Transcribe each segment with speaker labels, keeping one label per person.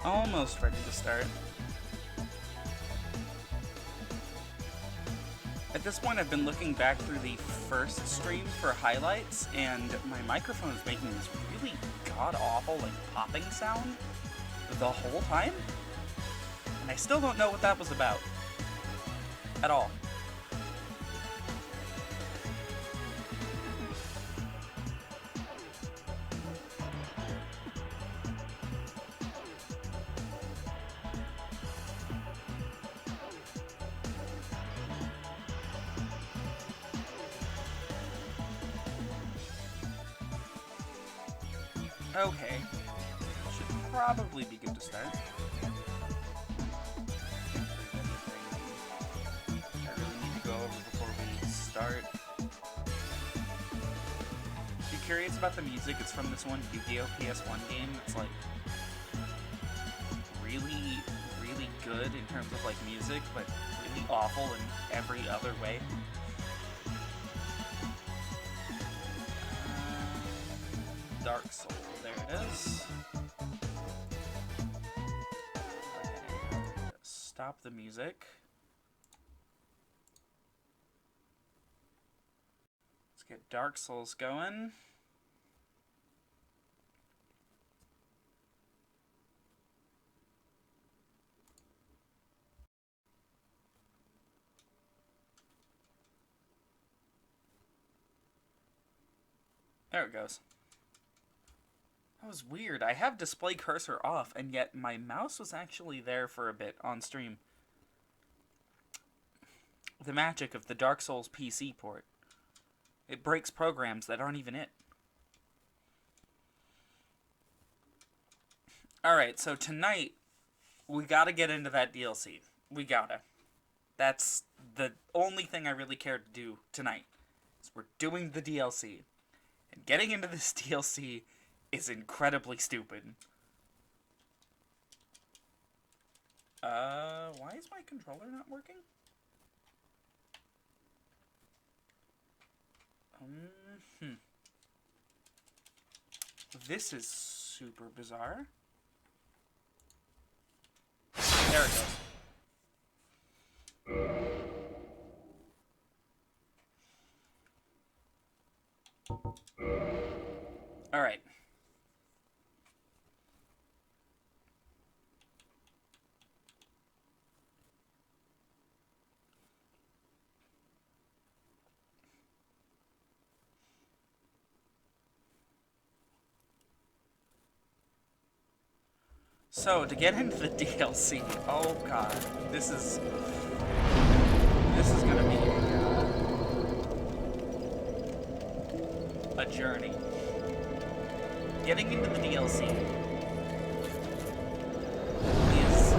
Speaker 1: Almost ready to start. At this point, I've been looking back through the first stream for highlights, and my microphone is making this really god-awful, like, popping sound the whole time, and I still don't know what that was about. At all. Okay. Should probably be good to start. I really need to go over before we start. If you're curious about the music, it's from this one Yu-Gi-Oh! PS1 game. It's like really, really good in terms of like music, but really awful in every other way. Dark Soul, there it is. Stop the music. Let's get Dark Souls going. There it goes. That was weird. I have display cursor off, and yet my mouse was actually there for a bit on stream. The magic of the Dark Souls PC port. It breaks programs that aren't even it. Alright, so tonight, we gotta get into that DLC. We gotta. That's the only thing I really care to do tonight. Is we're doing the DLC. And getting into this DLC is incredibly stupid. Why is my controller not working? This is super bizarre. There it goes. Alright. So, to get into the DLC, oh god, this is gonna be a journey. Getting into the DLC is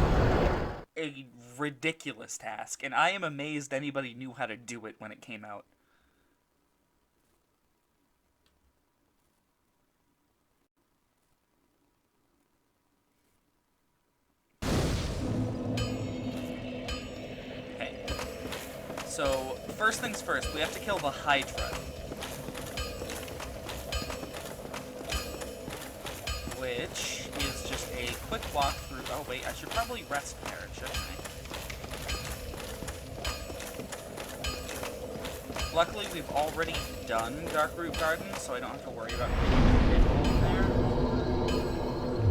Speaker 1: a ridiculous task, and I am amazed anybody knew how to do it when it came out. So, first things first, we have to kill the Hydra. Which is just a quick walk through... Oh wait, I should probably rest there, shouldn't I? Luckily, we've already done Darkroot Garden, so I don't have to worry about getting there.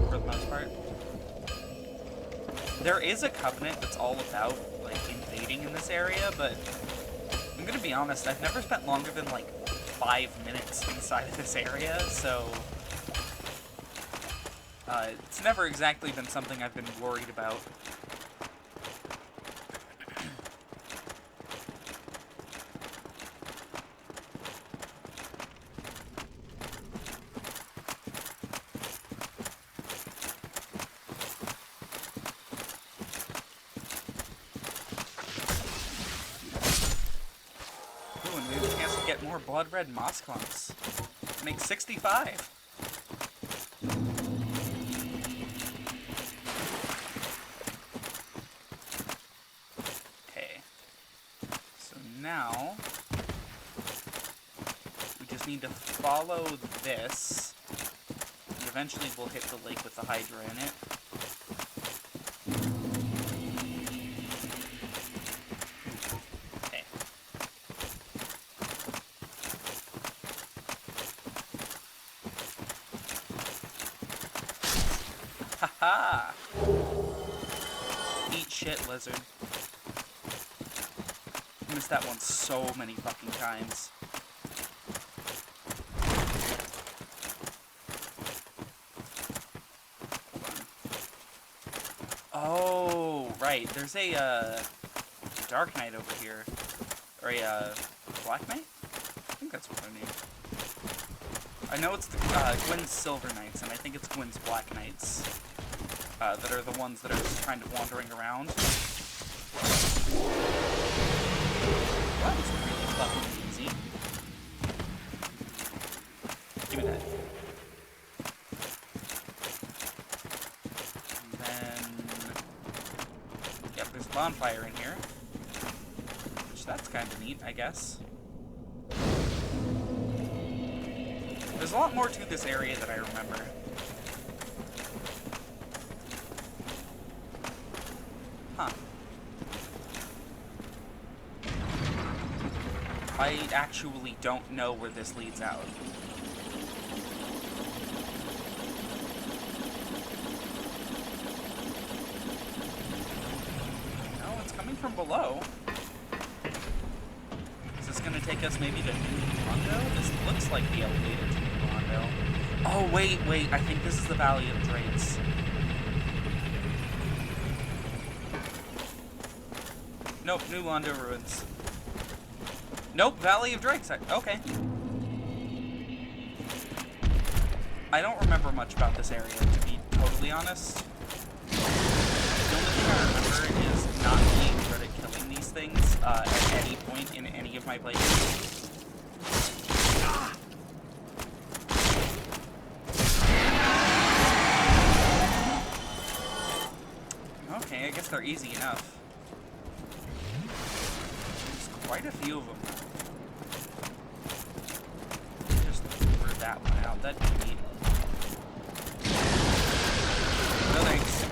Speaker 1: For the most part. There is a covenant that's all about, like, invading in this area, but I'm gonna be honest, I've never spent longer than, like, 5 minutes inside of this area, so it's never exactly been something I've been worried about. Blood red moss clumps. Make 65. Okay. So now we just need to follow this. And eventually we'll hit the lake with the Hydra in it. Haha! Eat shit, lizard. I missed that one so many fucking times. Oh, right. There's a, Dark Knight over here. Or a, Black Knight? I think that's what they're named. I know it's the, Gwyn's Silver Knights, and I think it's Gwyn's Black Knights. That are the ones that are just kind of wandering around. That was really fucking easy. Give me that. And then... Yep, there's a bonfire in here. Which, that's kind of neat, I guess. There's a lot more to this area than I remember. Huh. I actually don't know where this leads out. No, it's coming from below. Is this gonna take us maybe to New Rondo? This looks like the elevator to New Rondo. Oh, wait, I think this is the Valley of Drakes. Nope, New Londo Ruins. Nope, Valley of Drakes. Okay. I don't remember much about this area, to be totally honest. The only thing I remember is not being good at killing these things at any point in any of my playthroughs. Okay, I guess they're easy enough. Quite a few of them. Just threw that one out. That'd be neat. No thanks.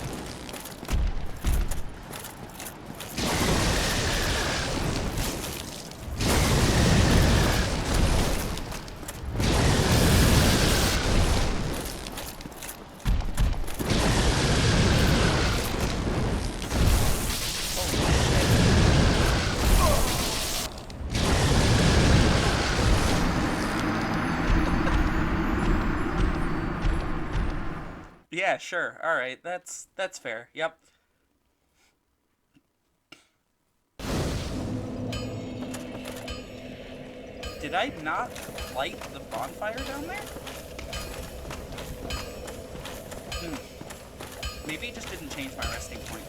Speaker 1: Yeah, sure. Alright, that's fair. Yep. Did I not light the bonfire down there? Maybe it just didn't change my resting point.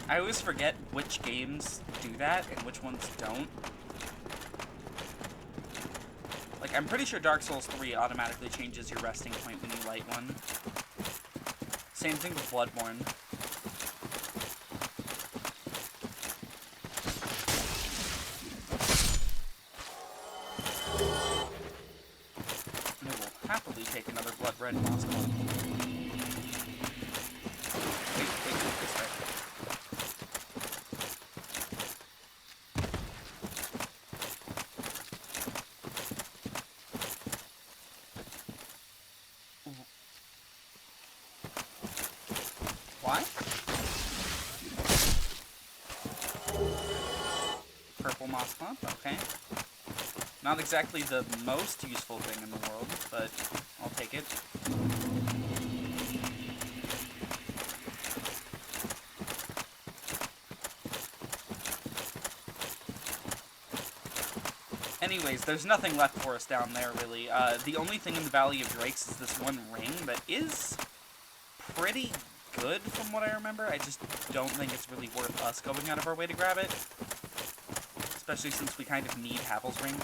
Speaker 1: I always forget which games do that and which ones don't. Like, I'm pretty sure Dark Souls 3 automatically changes your resting point when you light one. Same thing with Bloodborne. And I will happily take another blood red moss clone. Wait, this way. Why? Purple moss clump, okay. Not exactly the most useful thing in the world, but I'll take it. Anyways, there's nothing left for us down there, really. The only thing in the Valley of Drakes is this one ring that is pretty good from what I remember. I just don't think it's really worth us going out of our way to grab it. Especially since we kind of need Havel's ring.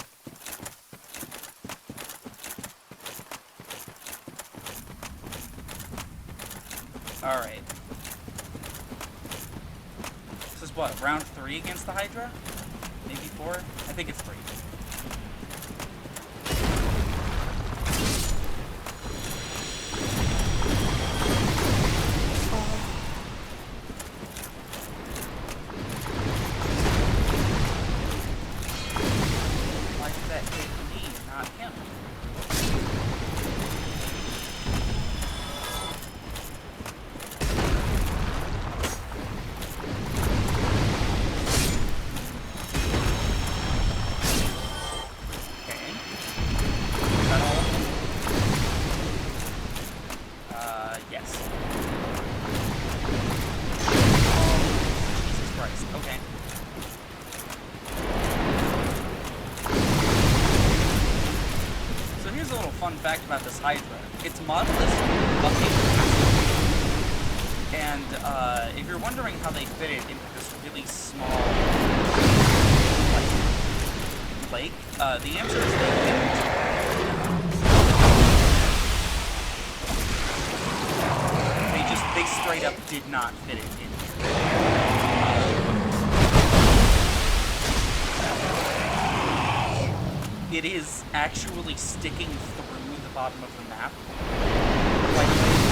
Speaker 1: Alright. This is what, round 3 against the Hydra? Maybe 4? I think it's 3. Why did that hit me and not him? Yes. Jesus Christ. Okay. So here's a little fun fact about this Hydra. Its model is fucking massive. And if you're wondering how they fit it into this really small lake, the answer is they didn't. They straight up did not fit it in here. It is actually sticking through the bottom of the map. Like this.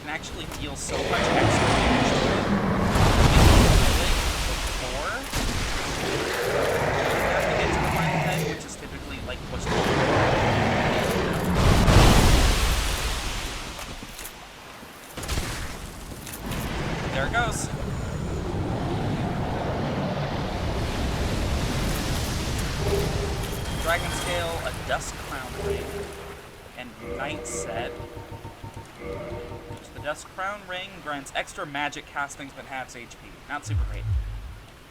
Speaker 1: Actually deal so much extra damage to it before you have to get to the final head, which is typically like pushed over. There it goes. Dragon Scale, a Dusk Crown Ring, and Night Set. The Dusk Crown Ring grants extra magic castings but halves HP. Not super great.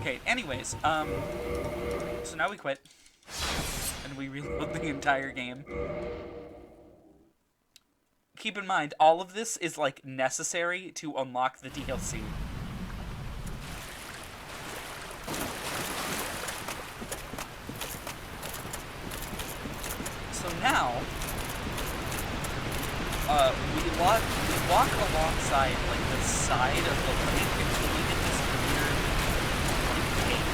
Speaker 1: Okay, anyways, so now we quit. And we reload the entire game. Keep in mind, all of this is, like, necessary to unlock the DLC. So now, we walk alongside, like, the side of the lake until we get this weird, like, cave.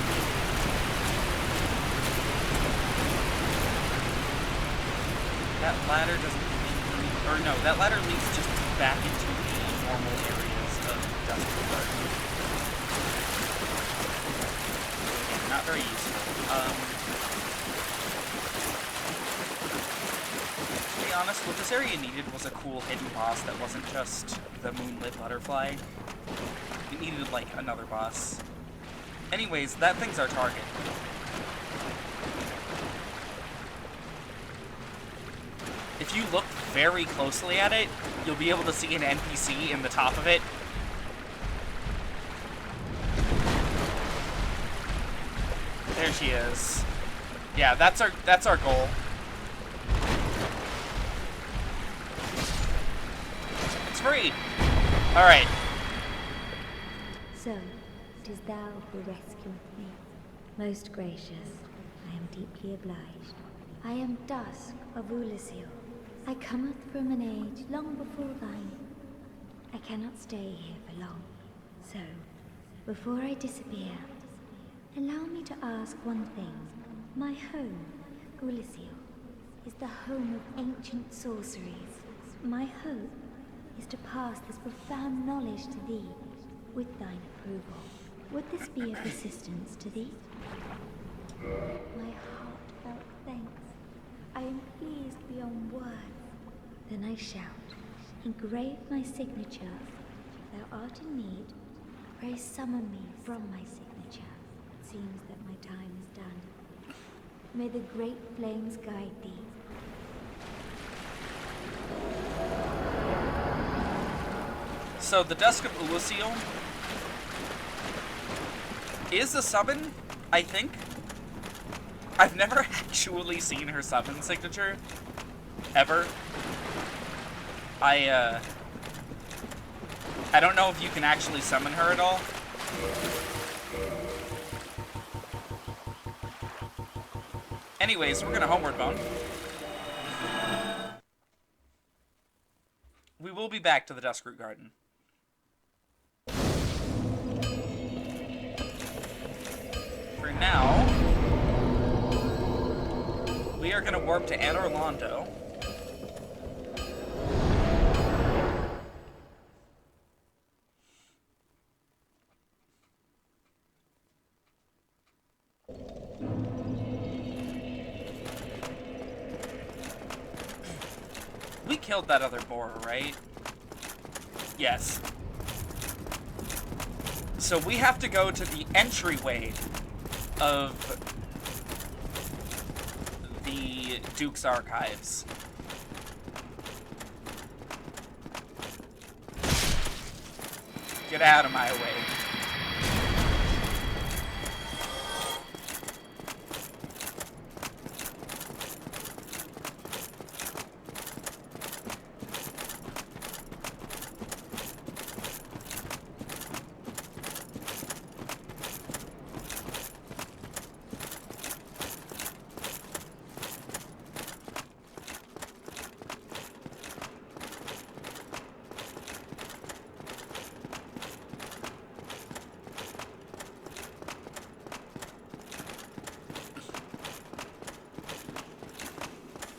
Speaker 1: That ladder doesn't lead, or no, that ladder leads just back into the normal areas of Dusk Garden. Again, not very useful. To be honest, what this area needed was a cool hidden boss that wasn't just the Moonlit Butterfly. It needed, like, another boss. Anyways, that thing's our target. If you look very closely at it, you'll be able to see an NPC in the top of it. There she is. Yeah, that's our goal. Free. All right.
Speaker 2: So, 'tis thou who rescueth me. Most gracious, I am deeply obliged. I am Dusk of Ulasil. I cometh from an age long before thine. I cannot stay here for long. So, before I disappear, allow me to ask one thing. My home, Ulasil, is the home of ancient sorceries. My hope is to pass this profound knowledge to thee, with thine approval. Would this be of assistance to thee? My heartfelt thanks. I am pleased beyond words. Then I shout, engrave my signature. If thou art in need, pray summon me from my signature. It seems that my time is done. May the great flames guide thee.
Speaker 1: So the Dusk of Ulasil is a summon, I think. I've never actually seen her summon signature, ever. I don't know if you can actually summon her at all. Anyways, we're gonna Homeward Bone. We will be back to the Duskroot Garden. For now, we are gonna warp to Anor Londo. We killed that other boar, right? Yes. So we have to go to the entryway of the Duke's Archives. Get out of my way.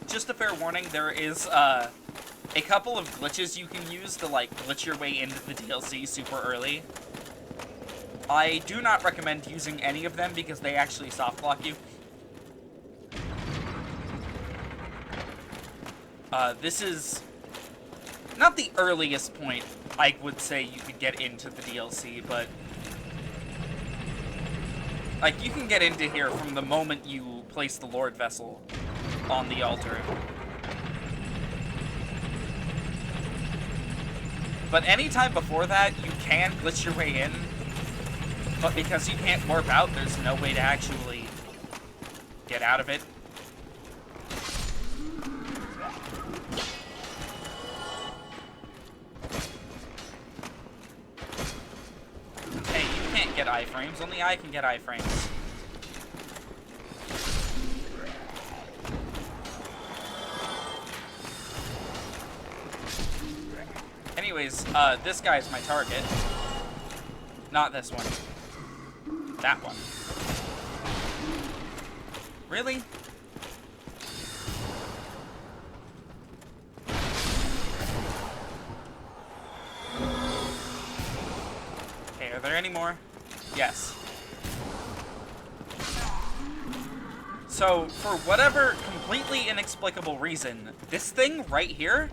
Speaker 1: Just a fair warning, there is a couple of glitches you can use to like glitch your way into the DLC super early. I do not recommend using any of them because they actually soft lock you. This is not the earliest point I would say you could get into the DLC, but like you can get into here from the moment you place the Lord Vessel on the altar. But anytime before that, you can glitch your way in, but because you can't warp out, there's no way to actually get out of it. Hey, you can't get iframes, only I can get iframes. Anyways, this guy's my target. Not this one. That one. Really? Okay, are there any more? Yes. So, for whatever completely inexplicable reason, this thing right here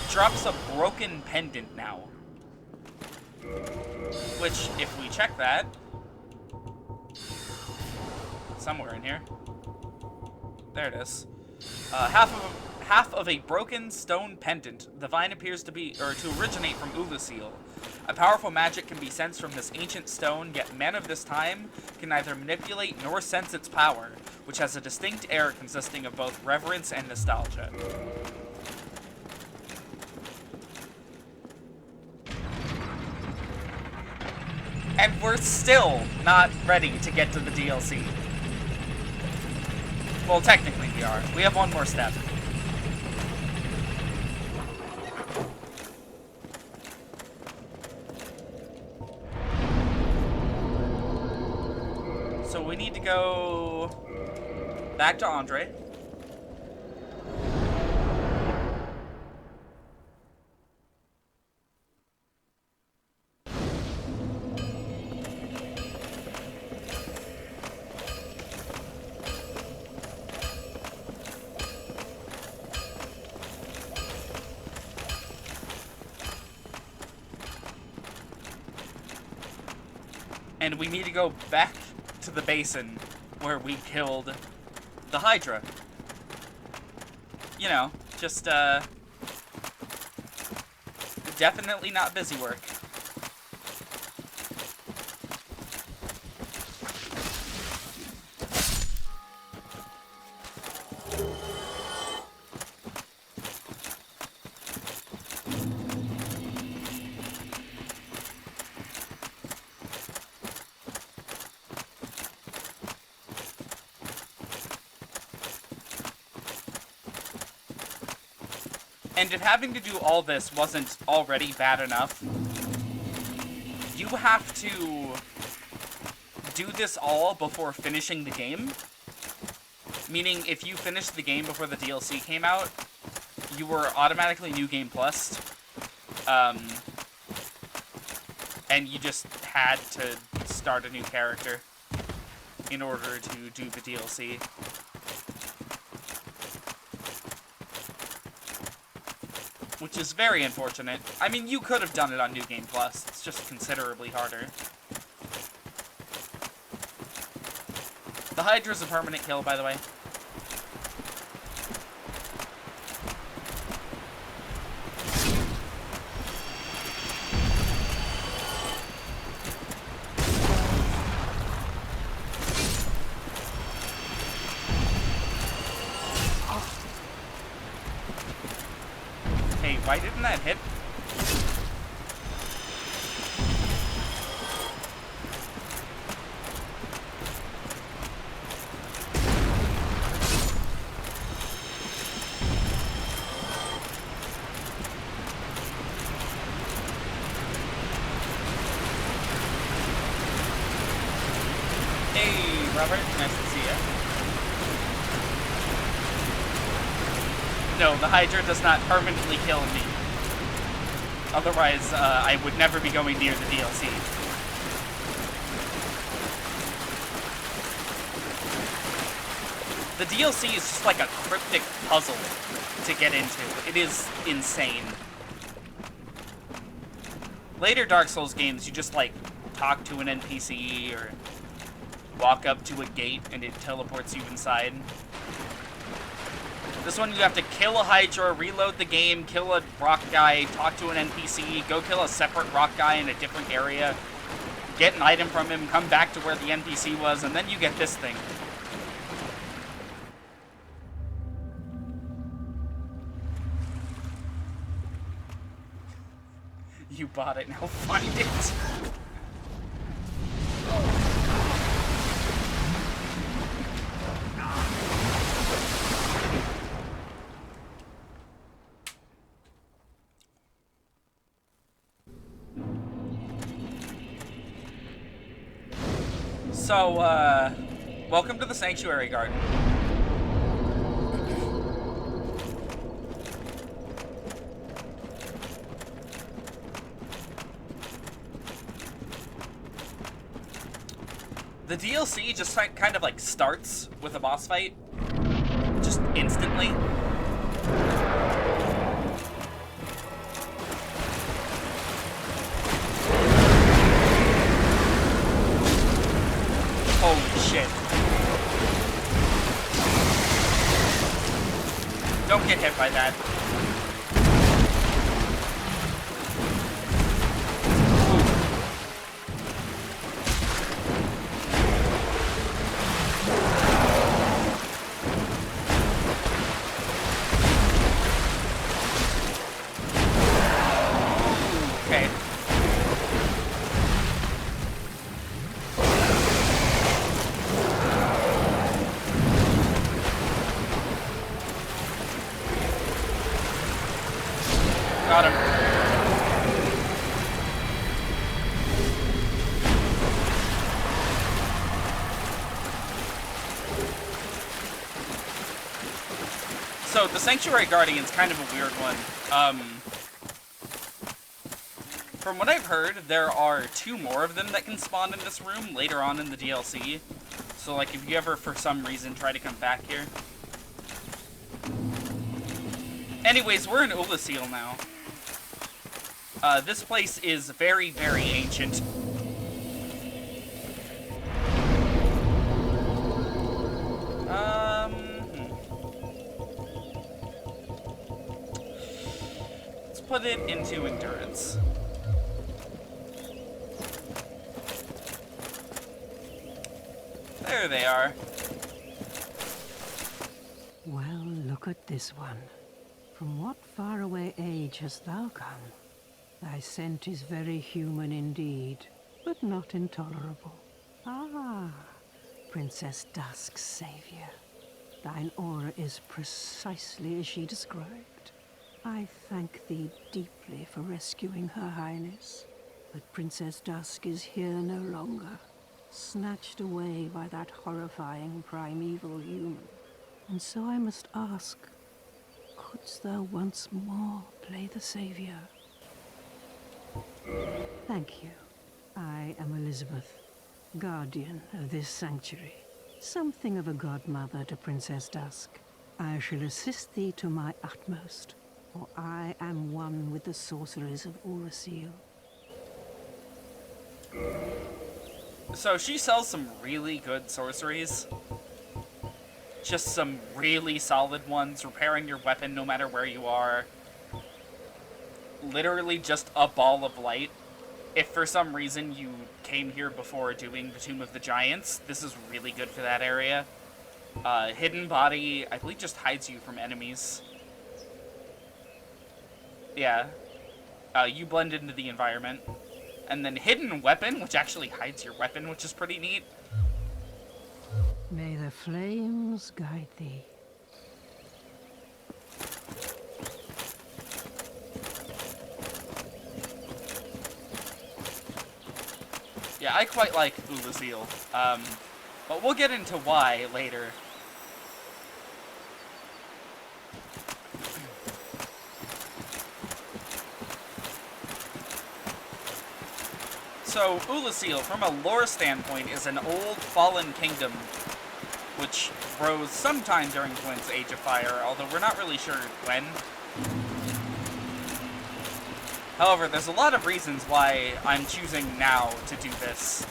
Speaker 1: drops a broken pendant now. Which, if we check that, somewhere in here, there it is. Half of a broken stone pendant. The vine appears to originate from Ulusil. A powerful magic can be sensed from this ancient stone, yet men of this time can neither manipulate nor sense its power, which has a distinct air consisting of both reverence and nostalgia. And we're still not ready to get to the DLC. Well, technically we are. We have one more step. So we need to go back to Andre. And we need to go back to the basin where we killed the Hydra. You know, just, definitely not busy work. And if having to do all this wasn't already bad enough, you have to do this all before finishing the game. Meaning, if you finished the game before the DLC came out, you were automatically New Game Plus. And you just had to start a new character in order to do the DLC. which is very unfortunate. I mean, you could have done it on New Game Plus. It's just considerably harder. The Hydra's a permanent kill, by the way. Hey, why didn't that hit? Hey, Robert, nice to see you. No, the Hydra does not permanently kill me. Otherwise, I would never be going near the DLC. The DLC is just like a cryptic puzzle to get into. It is insane. Later Dark Souls games, you just, like, talk to an NPC or walk up to a gate and it teleports you inside. This one, you have to kill a Hydra, reload the game, kill a rock guy, talk to an NPC, go kill a separate rock guy in a different area, get an item from him, come back to where the NPC was, and then you get this thing. You bought it, now find it. So, welcome to the Sanctuary Garden. The DLC just kind of like starts with a boss fight, just instantly. Holy shit. Don't get hit by that. Got him. So, the Sanctuary Guardian's kind of a weird one. From what I've heard, there are 2 more of them that can spawn in this room later on in the DLC. So, like, if you ever, for some reason, try to come back here. Anyways, we're in Ulasil now. This place is very, very ancient. Let's put it into endurance. There they are.
Speaker 3: Well, look at this one. From what faraway age hast thou come? Thy scent is very human indeed, but not intolerable. Ah, Princess Dusk's savior. Thine aura is precisely as she described. I thank thee deeply for rescuing Her Highness. But Princess Dusk is here no longer, snatched away by that horrifying primeval human. And so I must ask, couldst thou once more play the savior? Thank you. I am Elizabeth, guardian of this sanctuary. Something of a godmother to Princess Dusk. I shall assist thee to my utmost. for I am one with the sorceries of Urasil.
Speaker 1: So she sells some really good sorceries. Just some really solid ones, repairing your weapon no matter where you are. Literally just a ball of light. If for some reason you came here before doing the Tomb of the Giants, this is really good for that area. Hidden Body, I believe, just hides you from enemies. Yeah. You blend into the environment. And then Hidden Weapon, which actually hides your weapon, which is pretty neat.
Speaker 3: May the flames guide thee.
Speaker 1: Yeah, I quite like Ulasil. But we'll get into why later. So, Ulasil, from a lore standpoint, is an old fallen kingdom which rose sometime during Gwyn's Age of Fire, although we're not really sure when. However, there's a lot of reasons why I'm choosing now to do this.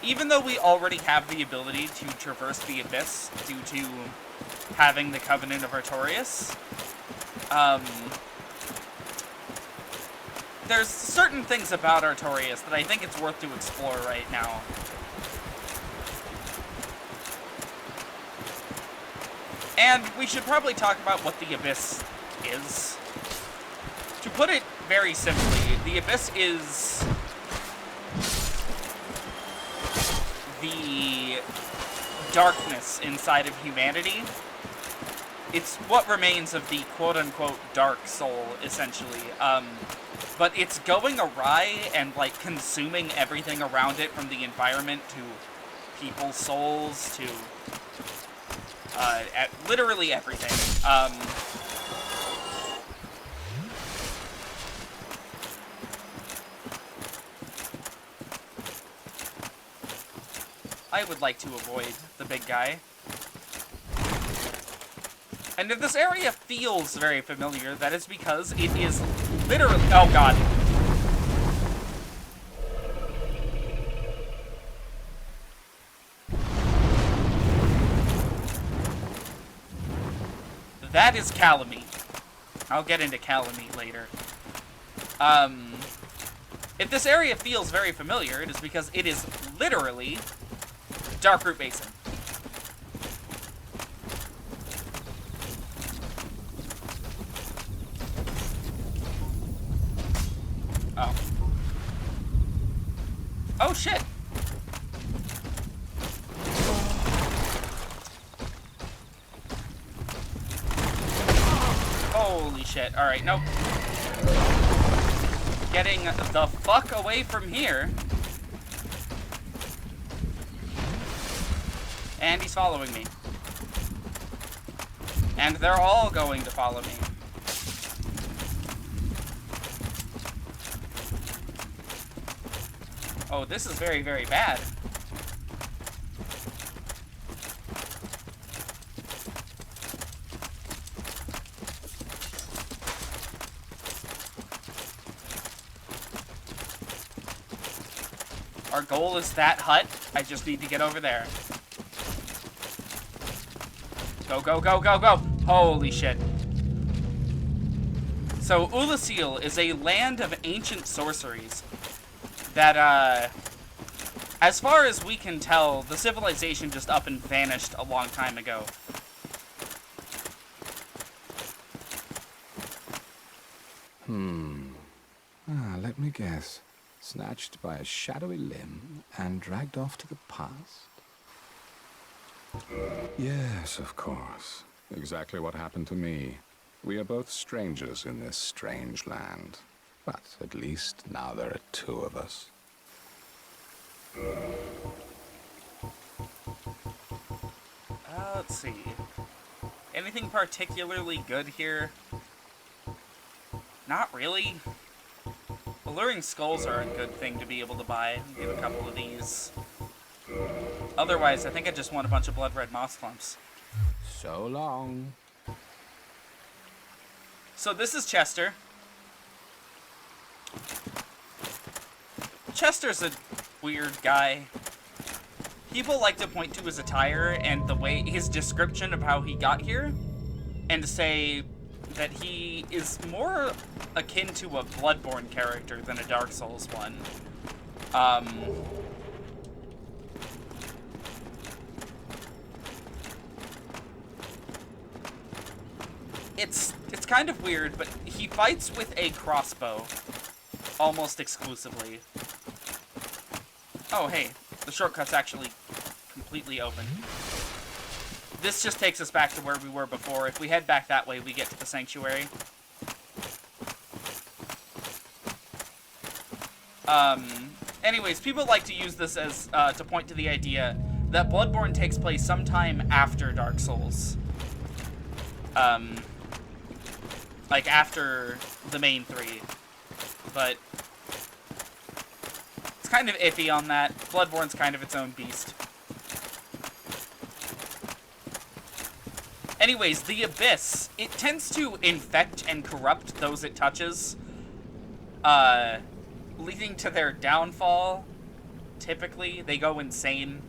Speaker 1: Even though we already have the ability to traverse the Abyss due to having the Covenant of Artorias, there's certain things about Artorias that I think it's worth to explore right now. And we should probably talk about what the Abyss is. To put it very simply, the Abyss is the darkness inside of humanity. It's what remains of the quote-unquote dark soul, essentially. But it's going awry and, like, consuming everything around it, from the environment to people's souls to literally everything. I would like to avoid the big guy. And if this area feels very familiar, that is because it is literally... Oh, God. That is Kalameet. I'll get into Kalameet later. If this area feels very familiar, it is because it is literally Darkroot Basin. Oh. Oh, shit! Holy shit. Alright, nope. Getting the fuck away from here. And he's following me. And they're all going to follow me. Oh, this is very, very bad. Our goal is that hut. I just need to get over there. Go, go, go, go, go! Holy shit. So, Ulasil is a land of ancient sorceries that, as far as we can tell, the civilization just up and vanished a long time ago.
Speaker 4: Let me guess. Snatched by a shadowy limb and dragged off to the past? Yes, of course. Exactly what happened to me. We are both strangers in this strange land. But at least now there are two of us.
Speaker 1: Let's see. Anything particularly good here? Not really. Alluring skulls are a good thing to be able to buy. Get a couple of these. Otherwise, I think I just want a bunch of blood red moss clumps.
Speaker 4: So long.
Speaker 1: So this is Chester. Chester's a weird guy. People like to point to his attire and the way his description of how he got here and say that he is more akin to a Bloodborne character than a Dark Souls one. It's kind of weird, but he fights with a crossbow almost exclusively. Oh, hey, the shortcut's actually completely open. This just takes us back to where we were before. If we head back that way, we get to the sanctuary. Anyways, people like to use this as to point to the idea that Bloodborne takes place sometime after Dark Souls. Like after the main three. But it's kind of iffy on that. Bloodborne's kind of its own beast. Anyways, the Abyss, it tends to infect and corrupt those it touches, leading to their downfall. Typically, they go insane,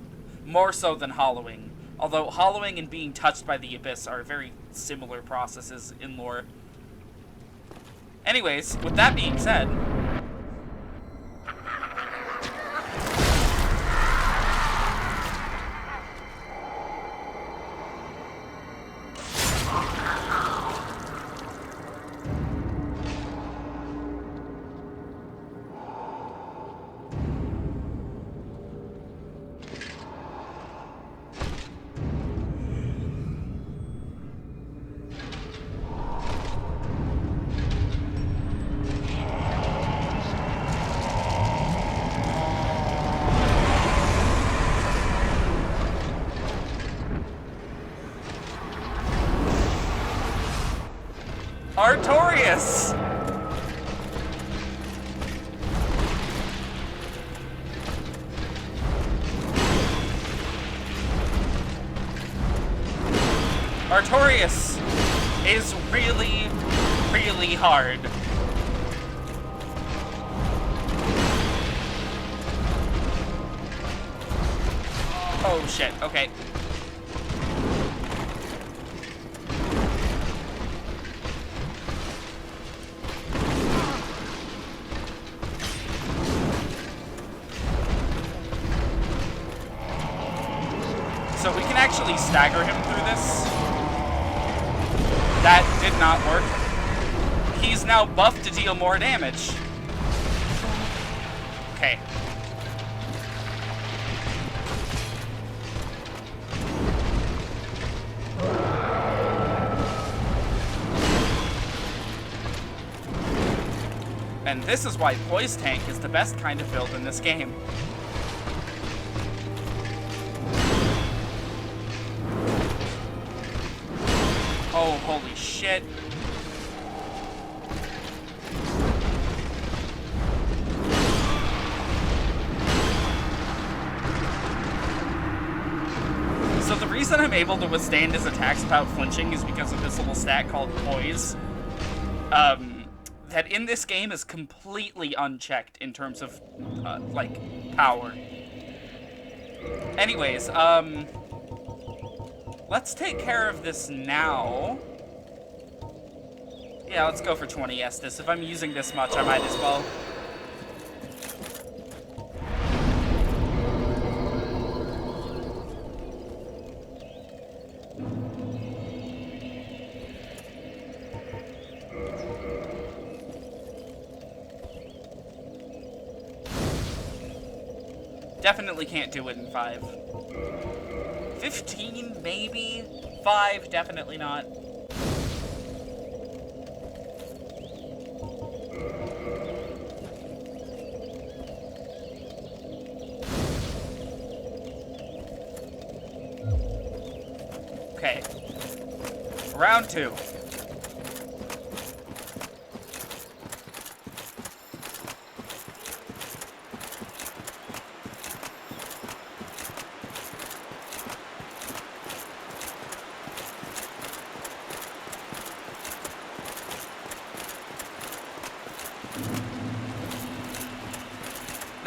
Speaker 1: more so than hollowing. Although hollowing and being touched by the Abyss are very similar processes in lore. Anyways, with that being said, Artorias! Artorias is really, really hard. Oh shit, okay. So we can actually stagger him through this. That did not work. He's now buffed to deal more damage. Okay. And this is why Poise Tank is the best kind of build in this game. Oh, holy shit. So the reason I'm able to withstand his attacks without flinching is because of this little stat called Poise. That in this game is completely unchecked in terms of, like, power. Anyways, let's take care of this now. Yeah, let's go for 20 Estus. If I'm using this much, I might as well. Definitely can't do it in 5. 15, maybe? 5, definitely not. Okay. Round 2.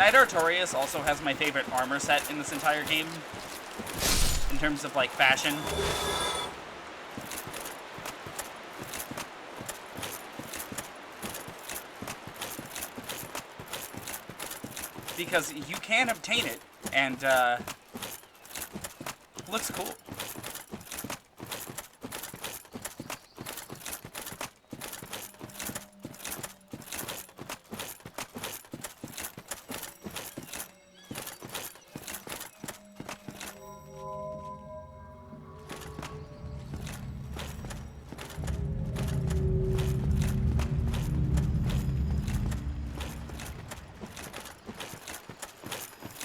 Speaker 1: Knight Artorias also has my favorite armor set in this entire game, in terms of, like, fashion. Because you can obtain it, and, looks cool.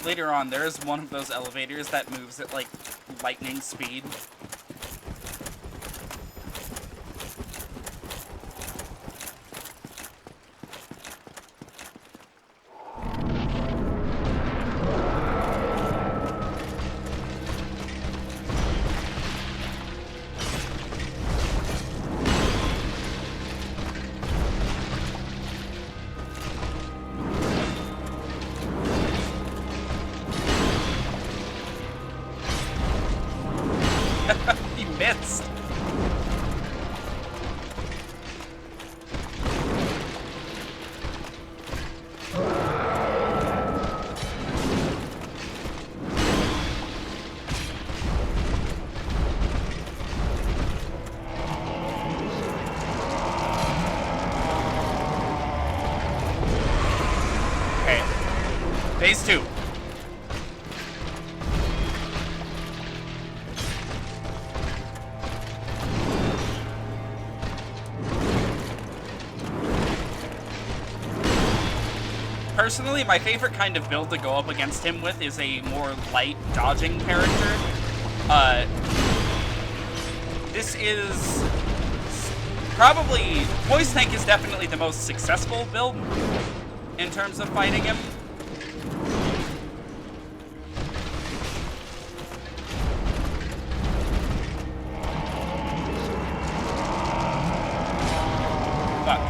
Speaker 1: Later on, there is one of those elevators that moves at, like, lightning speed. He missed. Okay. Phase 2. Personally, my favorite kind of build to go up against him with is a more light dodging character. This is probably... Poise Tank is definitely the most successful build in terms of fighting him. Fuck.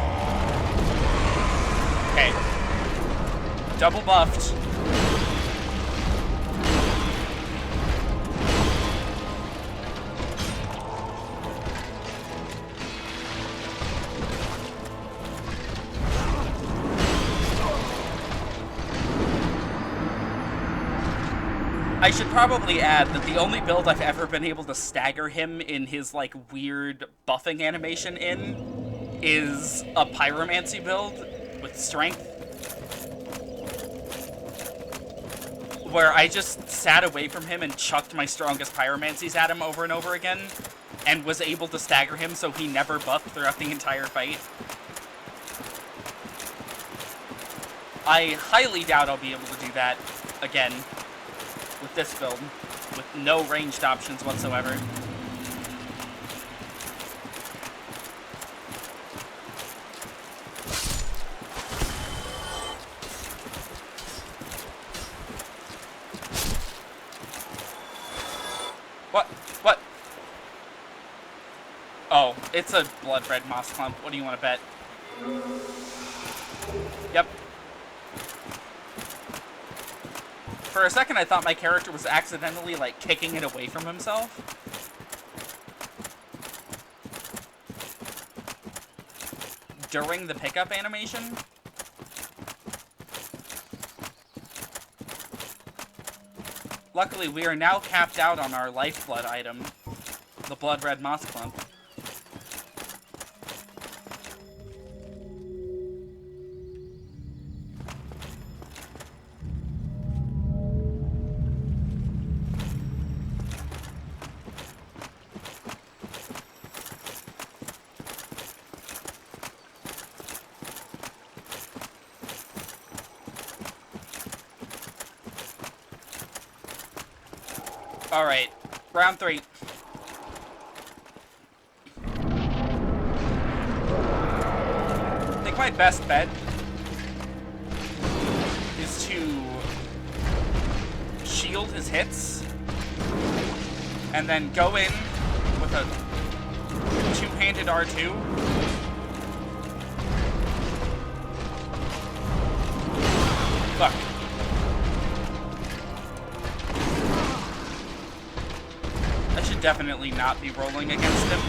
Speaker 1: Okay. Double buffed. I should probably add that the only build I've ever been able to stagger him in his, like, weird buffing animation in is a pyromancy build with strength, where I just sat away from him and chucked my strongest pyromancies at him over and over again, and was able to stagger him so he never buffed throughout the entire fight. I highly doubt I'll be able to do that again with this build, with no ranged options whatsoever. What? Oh, it's a blood red moss clump. What do you want to bet? Yep. For a second, I thought my character was accidentally, like, kicking it away from himself. During the pickup animation. Luckily, we are now capped out on our lifeblood item, the blood red moss clump. Alright, round 3. I think my best bet is to shield his hits and then go in with a two-handed R2. Fuck. definitely not be rolling against him.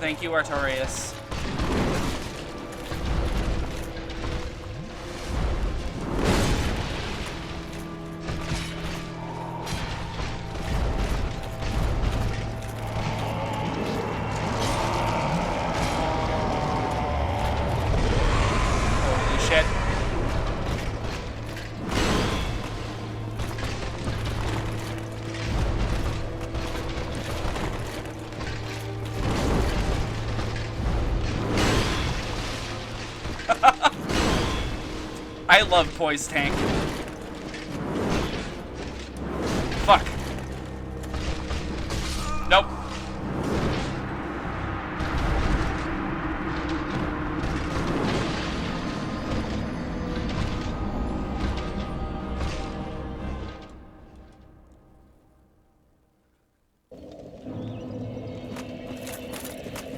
Speaker 1: Thank you, Artorias. Holy shit. I love Poise Tank. Fuck. Nope.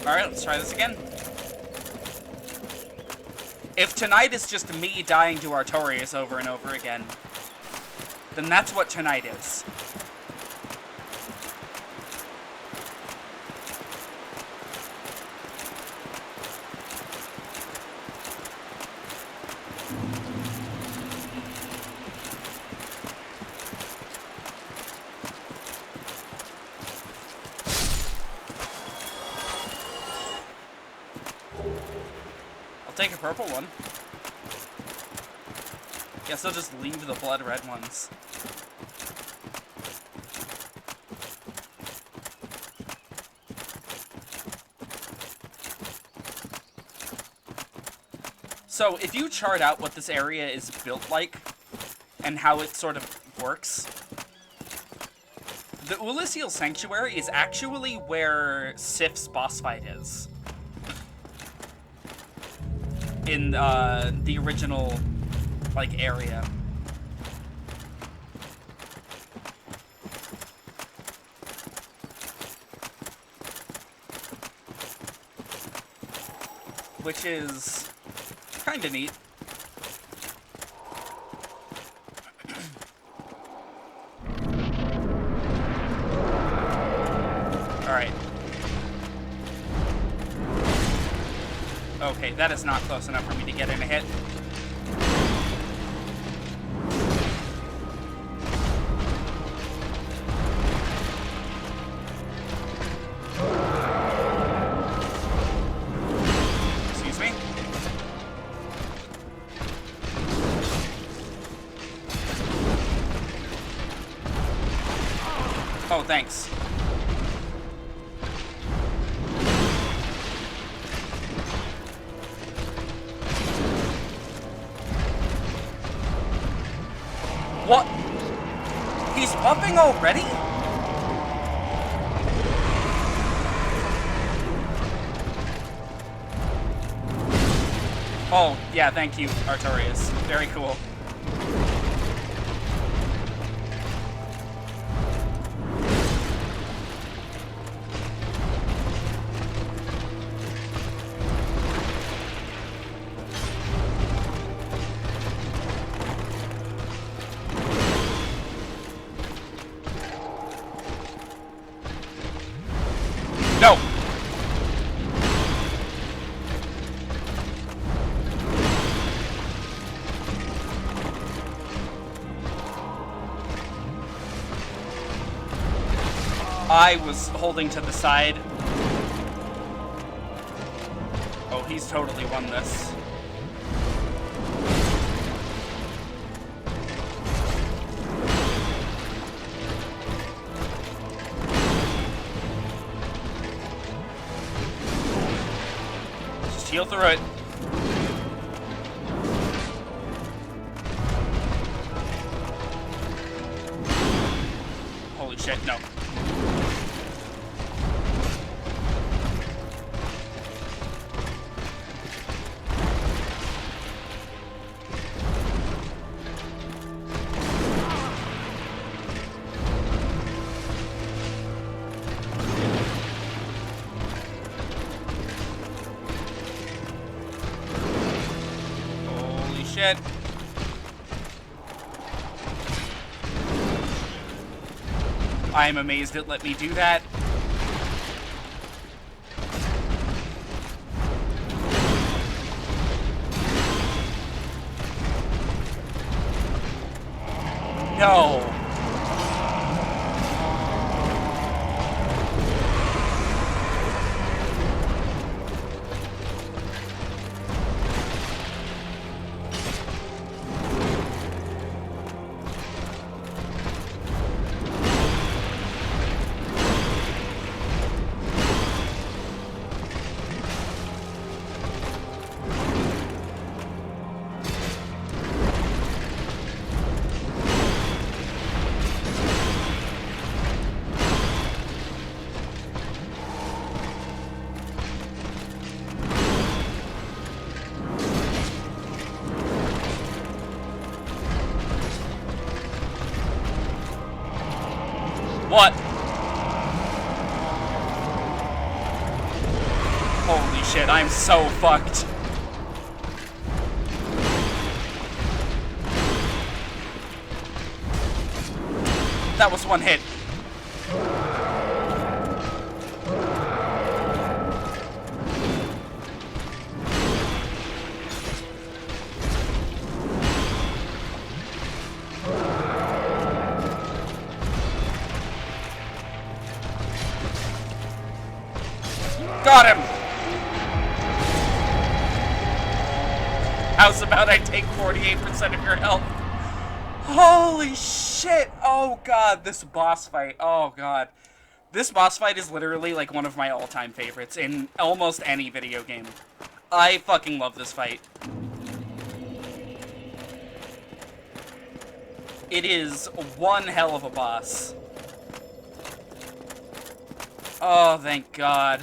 Speaker 1: Alright, let's try this again. If tonight is just me dying to Artorias over and over again, then that's what tonight is. Take a purple one. Guess I'll just leave the blood red ones. So, if you chart out what this area is built like, and how it sort of works, the Ulysseal Sanctuary is actually where Sif's boss fight is. In the original, like, area. Which is kind of neat. Alright. Okay, that is not close enough for me to get in a hit. Excuse me? Oh, thanks. What? He's buffing already? Oh, yeah, thank you, Artorias. Very cool. No! I was holding to the side. Oh, he's totally won this. Just heal through it. Holy shit, no. shit. I am amazed it let me do that. No. What? Holy shit, I'm so fucked. That was one hit. Got him! How's about I take 48% of your health? Holy shit! Oh god, this boss fight. Oh god. This boss fight is literally like one of my all-time favorites in almost any video game. I fucking love this fight. It is one hell of a boss. Oh, thank god.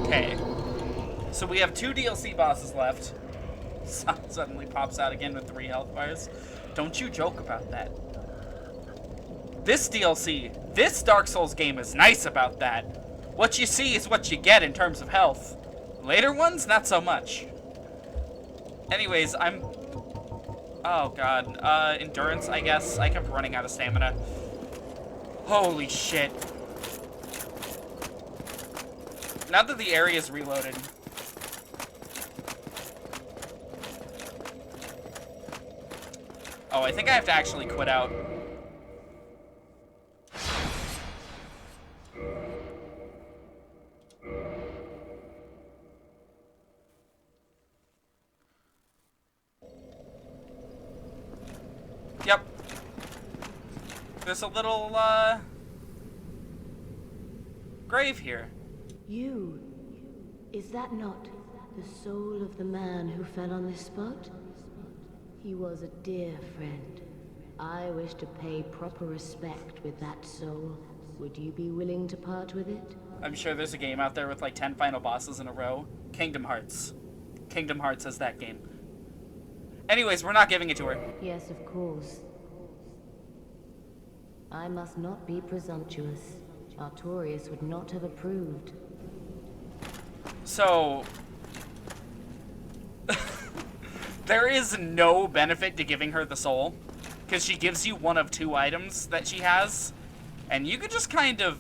Speaker 1: Okay. So we have 2 DLC bosses left. Sun suddenly pops out again with 3 health bars. Don't you joke about that. This DLC, this Dark Souls game is nice about that. What you see is what you get in terms of health. Later ones, not so much. Anyways, oh god, endurance, I guess. I kept running out of stamina. Holy shit. Now that the area is reloaded. Oh, I think I have to actually quit out. Yep. There's a little, grave here.
Speaker 5: You, is that not the soul of the man who fell on this spot? He was a dear friend. I wish to pay proper respect with that soul. Would you be willing to part with it?
Speaker 1: I'm sure there's a game out there with like 10 final bosses in a row. Kingdom Hearts. Kingdom Hearts has that game. Anyways, we're not giving it to her.
Speaker 5: Yes, of course. I must not be presumptuous. Artorias would not have approved.
Speaker 1: So, there is no benefit to giving her the soul, because she gives you one of 2 items that she has, and you could just kind of,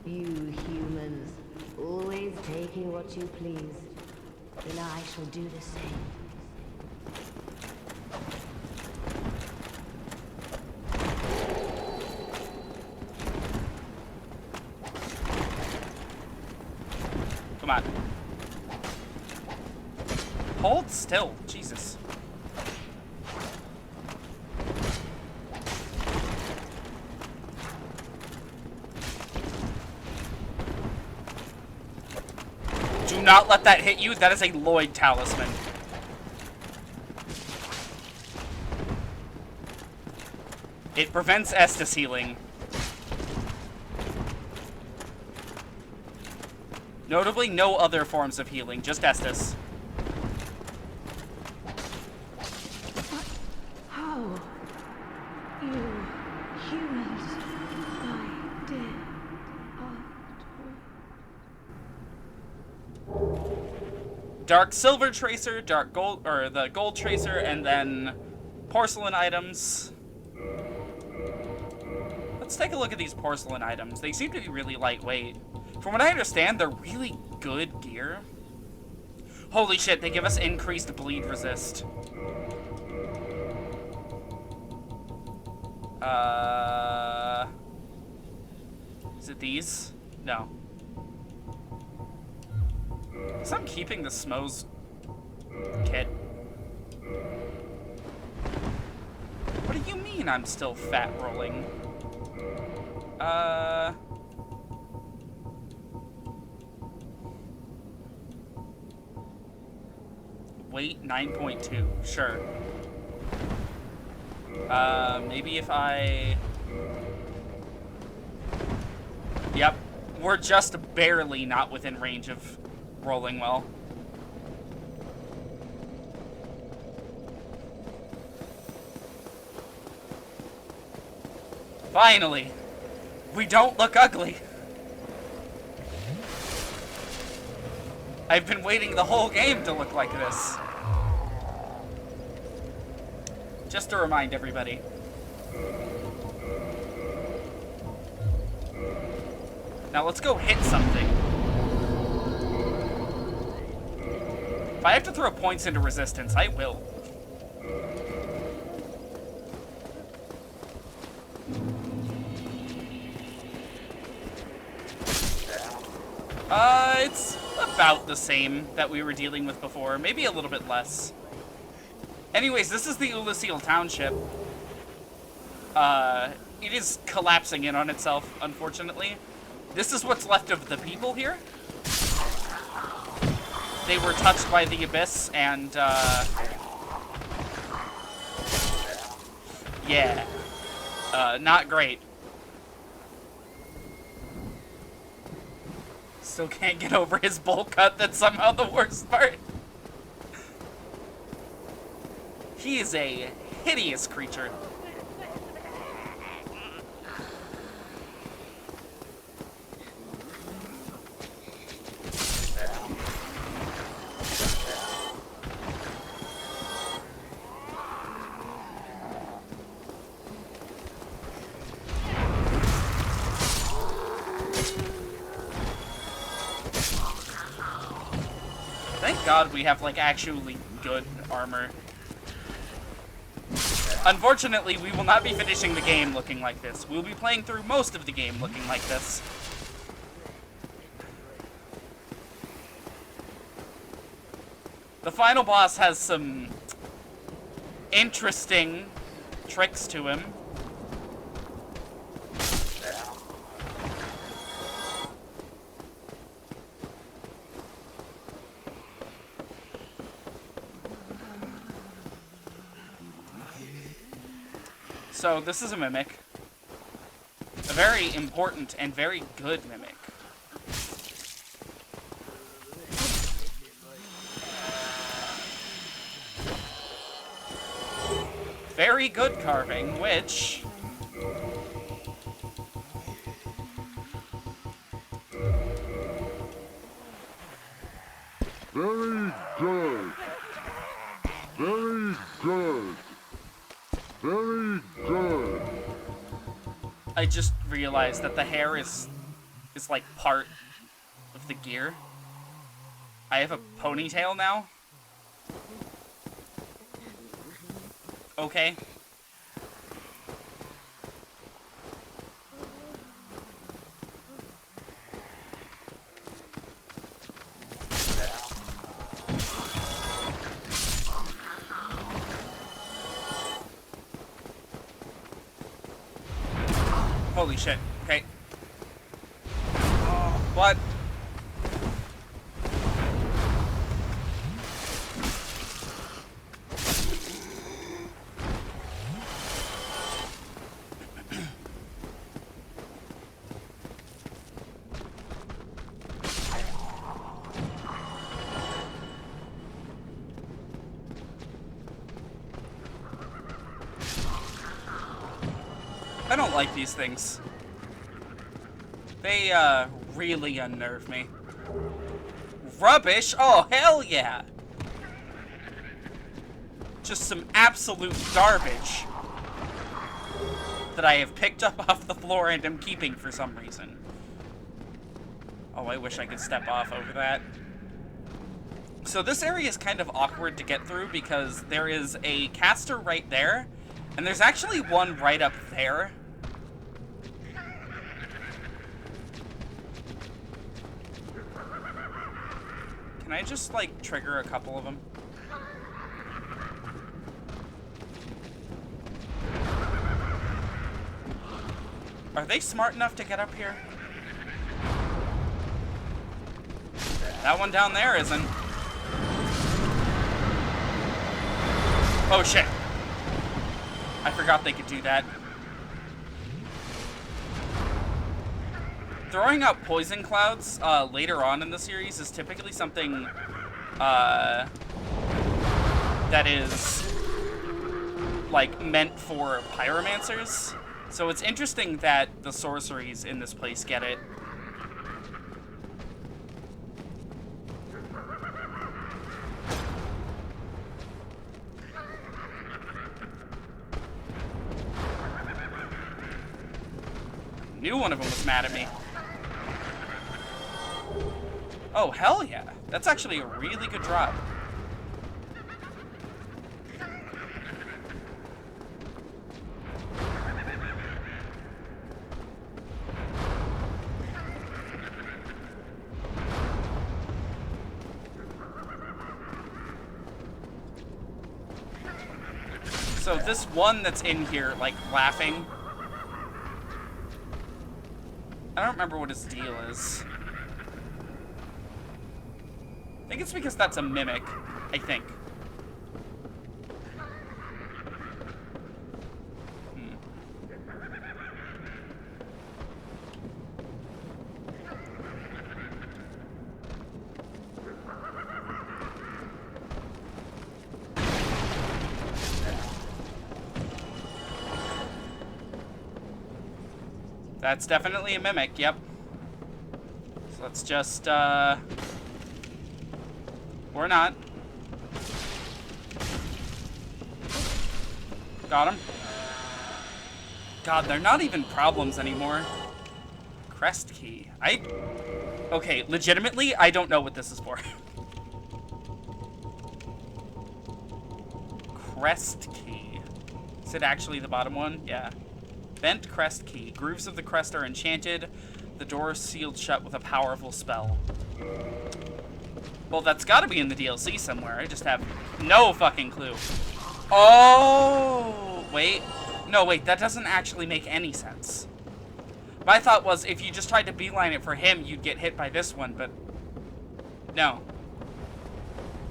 Speaker 5: You humans, always taking what you please. Then I shall do the same.
Speaker 1: Come on. Hold still. Jesus. Do not let that hit you. That is a Lloyd talisman. It prevents Estus healing. Notably, no other forms of healing, just Estus.
Speaker 5: How? You
Speaker 1: dark silver tracer, dark gold, or the gold tracer, and then porcelain items. Let's take a look at these porcelain items. They seem to be really lightweight. From what I understand, they're really good gear. Holy shit, they give us increased bleed resist. Is it these? No. So I'm keeping the Smo's kit. What do you mean I'm still fat rolling? Weight 9.2, sure. Maybe if I... Yep, we're just barely not within range of rolling well. Finally! We don't look ugly! I've been waiting the whole game to look like this. Just to remind everybody. Now let's go hit something. If I have to throw points into resistance, I will. It's about the same that we were dealing with before. Maybe a little bit less. Anyways, this is the Ulasil Township. It is collapsing in on itself, unfortunately. This is what's left of the people here. They were touched by the abyss, and, yeah. Not great. Still can't get over his bowl cut. That's somehow the worst part. He is a hideous creature. Thank God we have, like, actually good armor. Unfortunately, we will not be finishing the game looking like this. We'll be playing through most of the game looking like this. The final boss has some interesting tricks to him. So this is a mimic. A very important and very good mimic. Very good carving, which...
Speaker 6: Very good. Very good. Very good.
Speaker 1: I just realized that the hair is like part of the gear. I have a ponytail now. Okay. Holy shit. Okay. What? I don't like these things. They, really unnerve me. rubbish? Oh, hell yeah. Just some absolute garbage that I have picked up off the floor and am keeping for some reason. Oh, I wish I could step off over that. So this area is kind of awkward to get through because there is a caster right there, and there's actually one right up there. Can I just, like, trigger a couple of them? Are they smart enough to get up here? That one down there isn't. Oh shit. I forgot they could do that. Throwing out poison clouds later on in the series is typically something that is like meant for pyromancers. So it's interesting that the sorceries in this place get it. Knew one of them was mad at me. Oh, hell yeah. That's actually a really good drop. So this one that's in here, like, laughing, I don't remember what his deal is. I think it's because that's a mimic, I think. That's definitely a mimic, yep. So let's just, or not. Got him. God, they're not even problems anymore. Crest key. Okay, legitimately, I don't know what this is for. Crest key. Is it actually the bottom one? Yeah. Bent crest key. Grooves of the crest are enchanted. The door is sealed shut with a powerful spell. Well, that's gotta be in the DLC somewhere. I just have no fucking clue. Oh, wait. No, wait, that doesn't actually make any sense. My thought was if you just tried to beeline it for him, you'd get hit by this one, but no.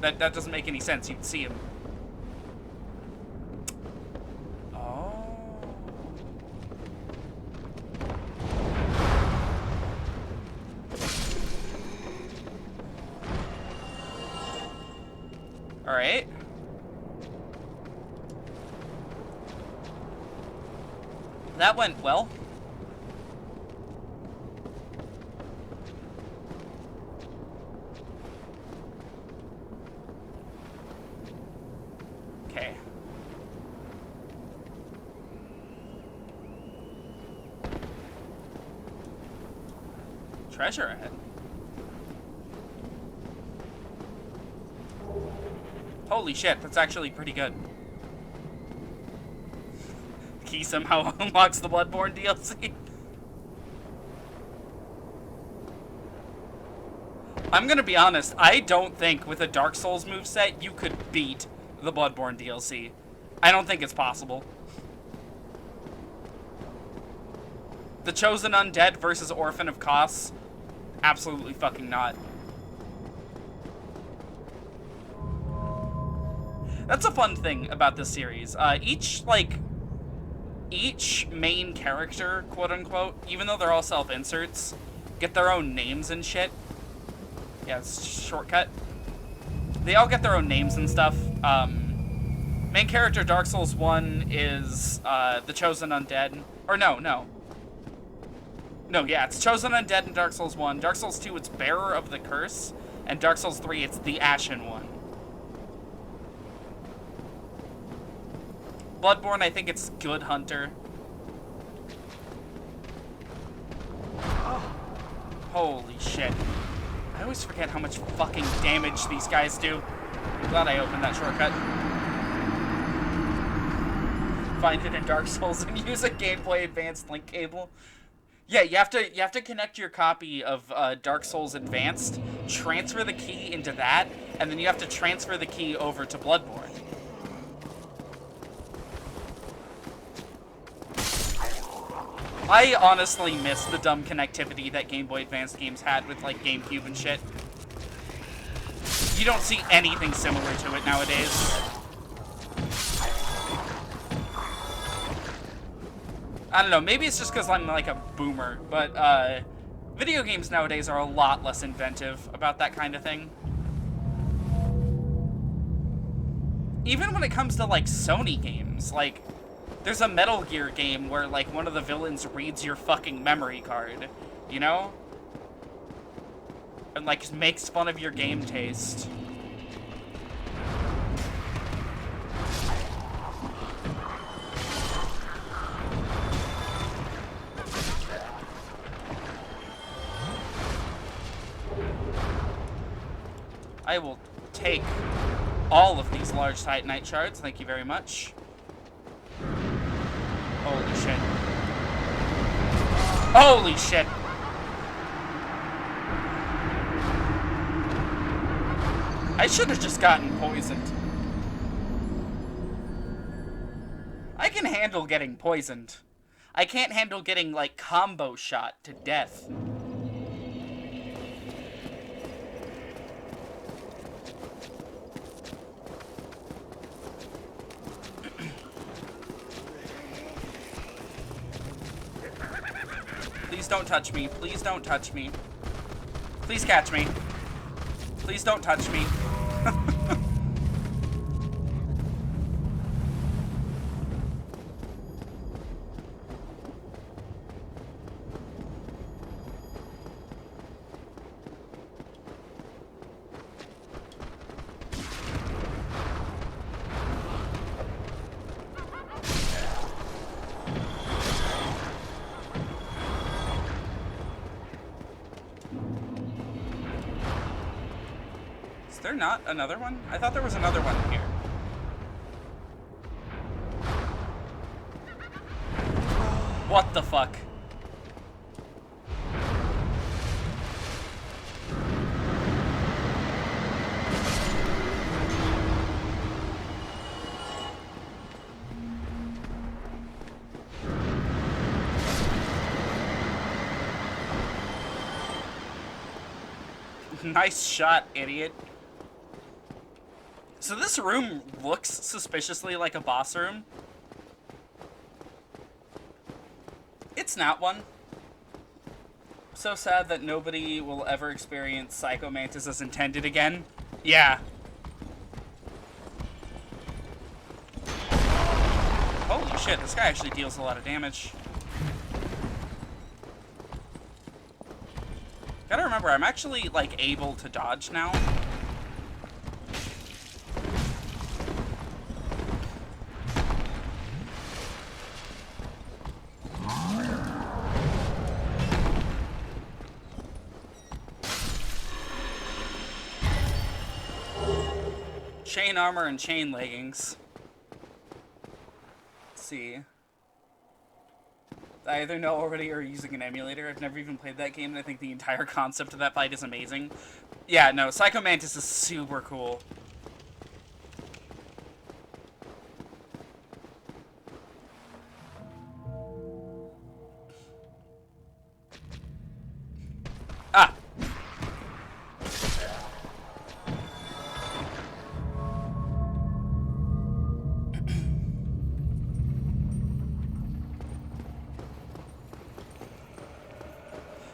Speaker 1: That doesn't make any sense. You'd see him. Alright. That went well. Okay. Treasure ahead. Holy shit, that's actually pretty good. Key somehow unlocks the Bloodborne DLC. I'm gonna be honest, I don't think with a Dark Souls moveset you could beat the Bloodborne DLC. I don't think it's possible. The Chosen Undead versus Orphan of Kos? Absolutely fucking not. That's a fun thing about this series. Each main character, quote-unquote, even though they're all self-inserts, get their own names and shit. Yeah, it's a shortcut. They all get their own names and stuff. Main character Dark Souls 1 is, the Chosen Undead. Or no. No, yeah, it's Chosen Undead in Dark Souls 1. Dark Souls 2, it's Bearer of the Curse. And Dark Souls 3, it's the Ashen one. Bloodborne, I think it's Good Hunter. Holy shit. I always forget how much fucking damage these guys do. I'm glad I opened that shortcut. Find it in Dark Souls and use a Game Boy Advance link cable. Yeah, you have to connect your copy of Dark Souls Advanced, transfer the key into that, and then you have to transfer the key over to Bloodborne. I honestly miss the dumb connectivity that Game Boy Advance games had with, like, GameCube and shit. You don't see anything similar to it nowadays. I don't know, maybe it's just because I'm, like, a boomer, but, video games nowadays are a lot less inventive about that kind of thing. Even when it comes to, like, Sony games, like... There's a Metal Gear game where, like, one of the villains reads your fucking memory card, you know? And, like, makes fun of your game taste. I will take all of these large Titanite shards, thank you very much. Holy shit. Holy shit! I should have just gotten poisoned. I can handle getting poisoned. I can't handle getting, like, combo shot to death. Please don't touch me. Please don't touch me. Please catch me. Please don't touch me. Is there not another one? I thought there was another one here. What the fuck? Nice shot, idiot. So this room looks suspiciously like a boss room. It's not one. So sad that nobody will ever experience Psycho Mantis as intended again. Yeah. Holy shit, this guy actually deals a lot of damage. Gotta remember, I'm actually, like, able to dodge now. Chain armor and chain leggings. Let's see. I either know already or using an emulator. I've never even played that game, and I think the entire concept of that fight is amazing. Yeah, no, Psycho Mantis is super cool. Ah!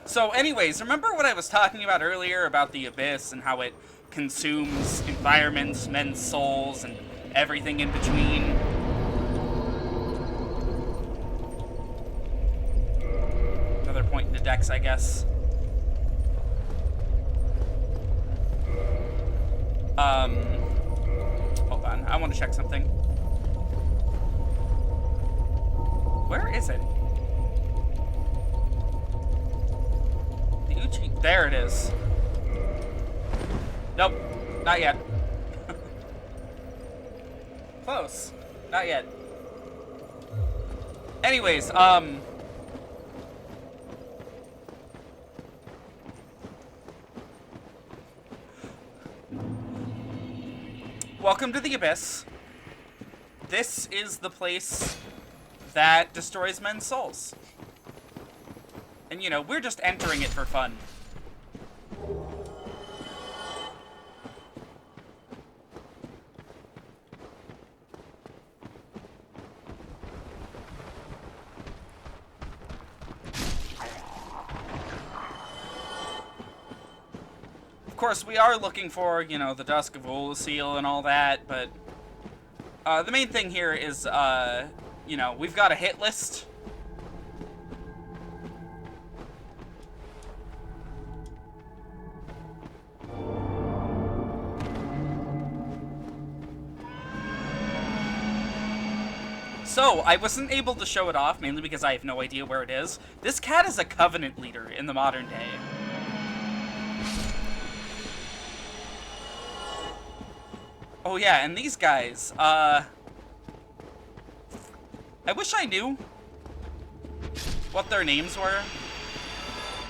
Speaker 1: So anyways, remember what I was talking about earlier about the Abyss and how it consumes environments, men's souls, and everything in between? Another point in the decks, I guess. Hold on. I want to check something. Where is it? The Uchi... There it is. Nope. Not yet. Close. Not yet. Anyways, welcome to the Abyss. This is the place that destroys men's souls. And, you know, we're just entering it for fun. Of course, we are looking for, you know, the Dusk of Oolacile and all that, but the main thing here is, you know, we've got a hit list. So, I wasn't able to show it off, mainly because I have no idea where it is. This cat is a Covenant leader in the modern day. Oh yeah, and these guys, I wish I knew what their names were,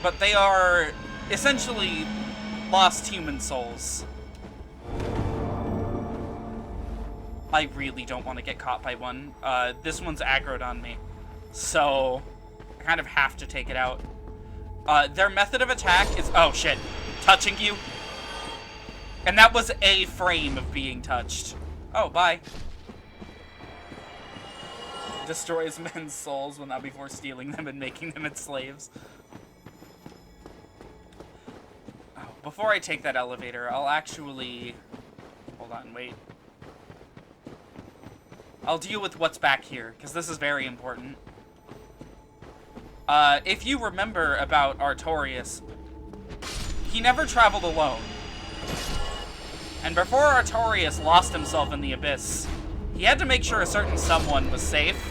Speaker 1: but they are essentially lost human souls. I really don't want to get caught by one. This one's aggroed on me, so I kind of have to take it out. Their method of attack is, oh shit, touching you. And that was a frame of being touched. Oh, bye. Destroys men's souls, but not before stealing them and making them its slaves. Oh, before I take that elevator, I'll actually... Hold on, wait. I'll deal with what's back here, because this is very important. If you remember about Artorias, he never traveled alone. And before Artorias lost himself in the Abyss, he had to make sure a certain someone was safe.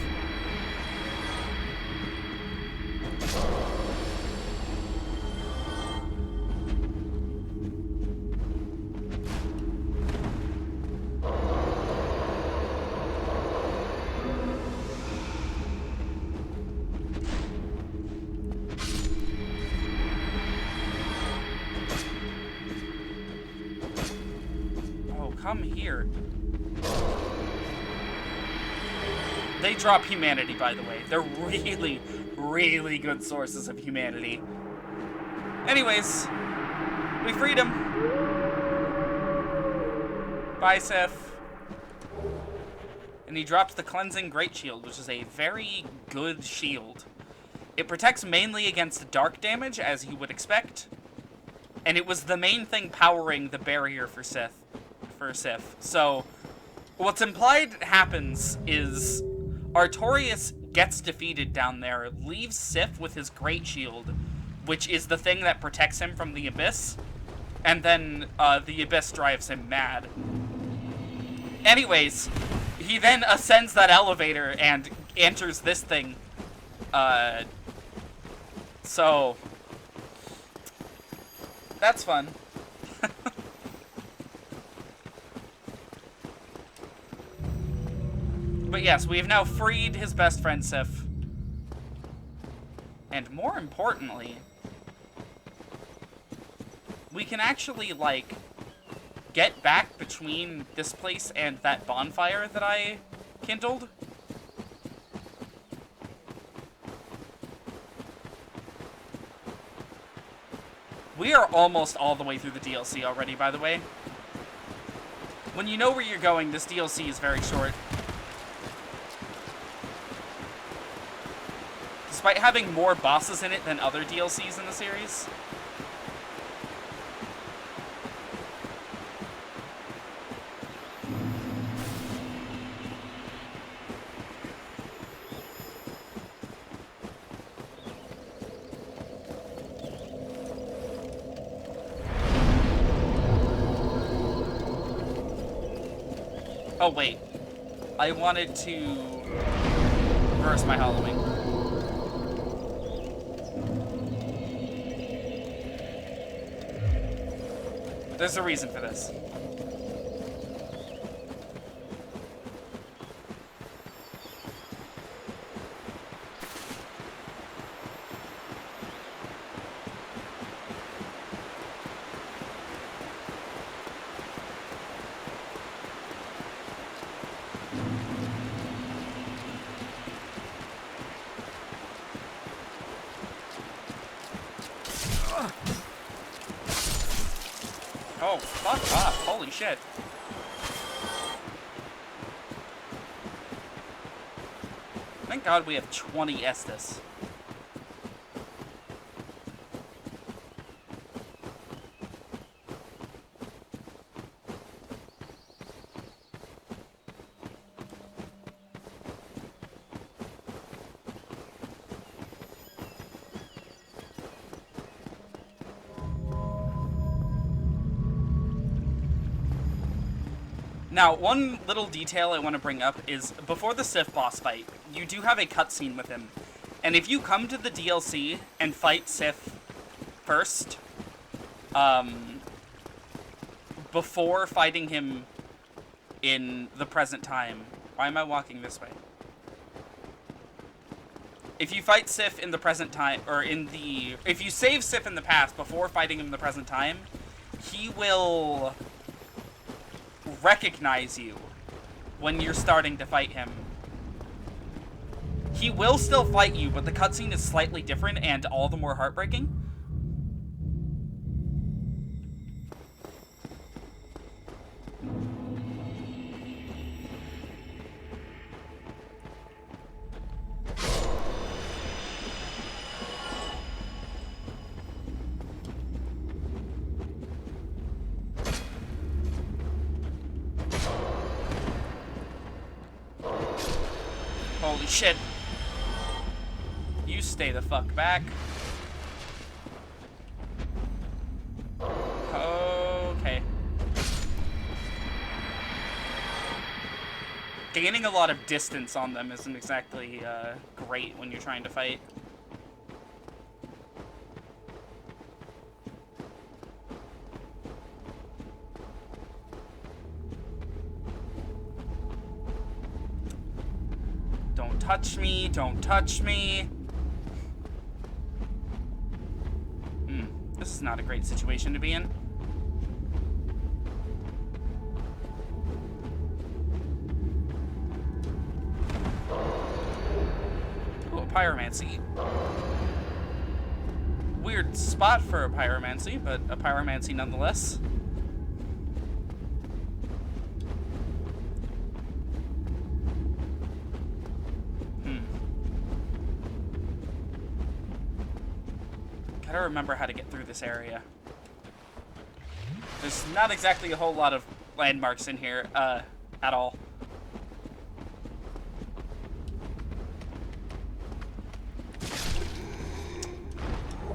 Speaker 1: Come here. They drop humanity, by the way. They're really, really good sources of humanity. Anyways, we freed him. Bye, Sif. And he dropped the Cleansing Great Shield, which is a very good shield. It protects mainly against dark damage, as you would expect. And it was the main thing powering the barrier for Sif. So, what's implied happens is Artorias gets defeated down there, leaves Sif with his Great Shield, which is the thing that protects him from the Abyss, and then the Abyss drives him mad. Anyways, he then ascends that elevator and enters this thing. So, that's fun. But yes, we have now freed his best friend, Sif. And more importantly, we can actually, like, get back between this place and that bonfire that I kindled. We are almost all the way through the DLC already, by the way. When you know where you're going, this DLC is very short. Despite having more bosses in it than other DLCs in the series. Oh, wait. I wanted to reverse my Halloween. There's a reason for this. Oh, fuck off. Holy shit. Thank God we have 20 Estus. Now, one little detail I want to bring up is before the Sith boss fight, you do have a cutscene with him. And if you come to the DLC and fight Sith first, before fighting him in the present time... Why am I walking this way? If you fight Sith in the present time, or in the... If you save Sith in the past before fighting him in the present time, he will recognize you when you're starting to fight him. He will still fight you, but the cutscene is slightly different and all the more heartbreaking. Holy shit. You stay the fuck back. Okay. Gaining a lot of distance on them isn't exactly great when you're trying to fight. Don't touch me, don't touch me. This is not a great situation to be in. Ooh, a pyromancy. Weird spot for a pyromancy, but a pyromancy nonetheless. Gotta remember how to get through this area. There's not exactly a whole lot of landmarks in here, at all.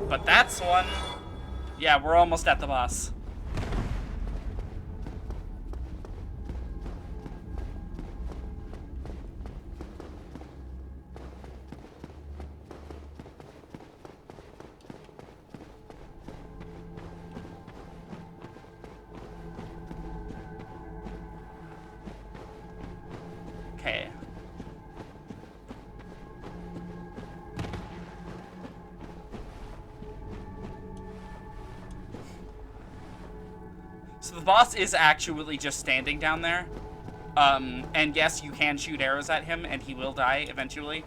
Speaker 1: But that's one. Yeah, we're almost at the boss. Okay. So the boss is actually just standing down there. And yes, you can shoot arrows at him, and he will die eventually.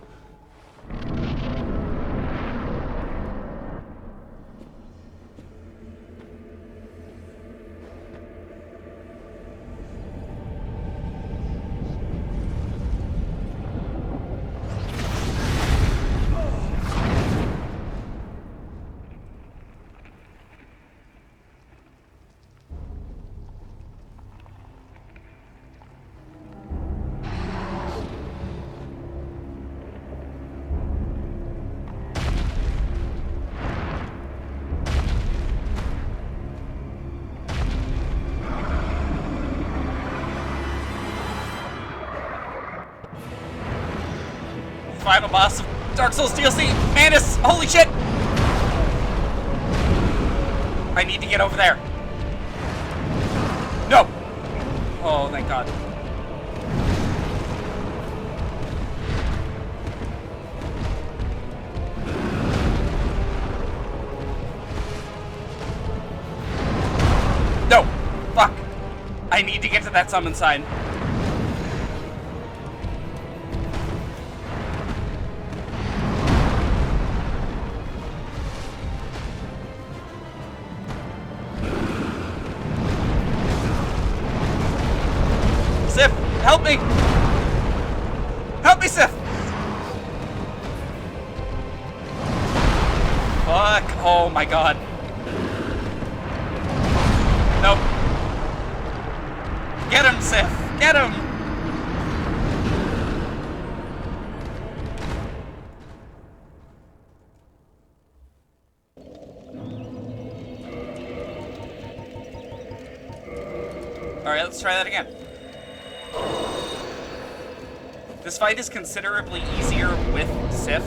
Speaker 1: final boss of Dark Souls DLC, Manus! Holy shit! I need to get over there. No! Oh, thank God. No! Fuck! I need to get to that summon sign. Sif, help me! Help me, Sif! Fuck! Oh my God. Nope. Get him, Sif! Get him! Alright, let's try that again. This fight is considerably easier with Sif.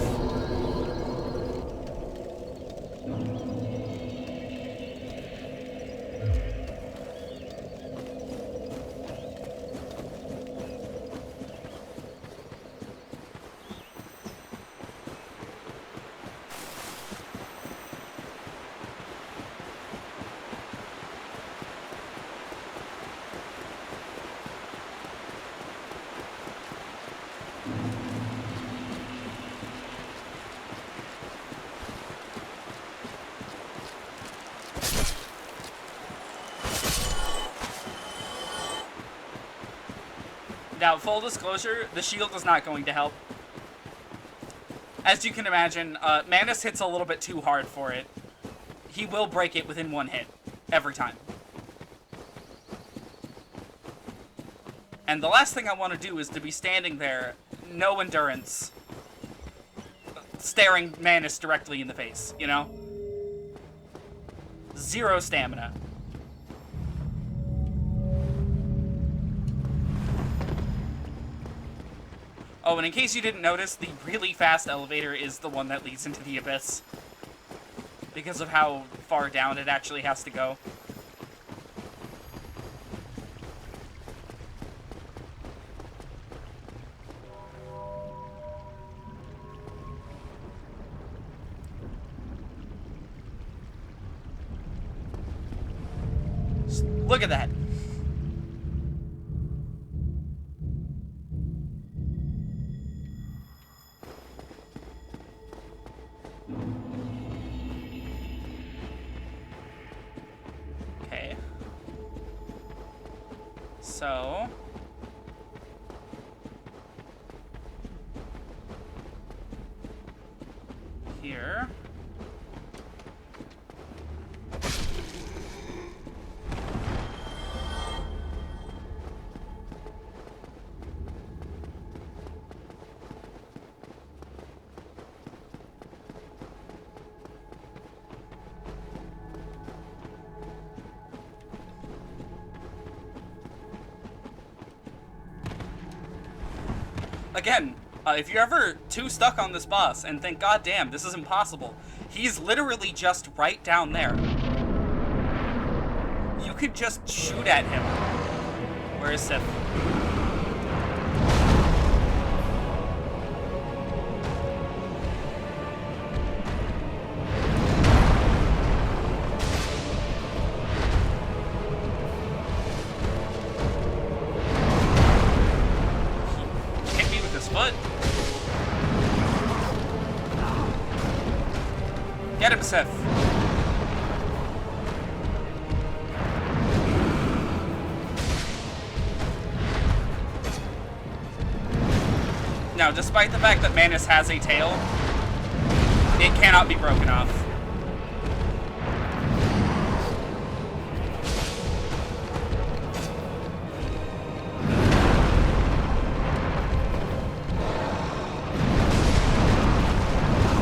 Speaker 1: Now, full disclosure, the shield is not going to help. As you can imagine, Manus hits a little bit too hard for it. He will break it within one hit, every time. And the last thing I want to do is to be standing there, no endurance, staring Manus directly in the face, you know? Zero stamina. Oh, and in case you didn't notice, the really fast elevator is the one that leads into the abyss. Because of how far down it actually has to go. Just look at that. So, here. Again, if you're ever too stuck on this boss and think, God damn, this is impossible, he's literally just right down there. You could just shoot at him. Where is Sif? Get him, Sif. Now, despite the fact that Manus has a tail, it cannot be broken off.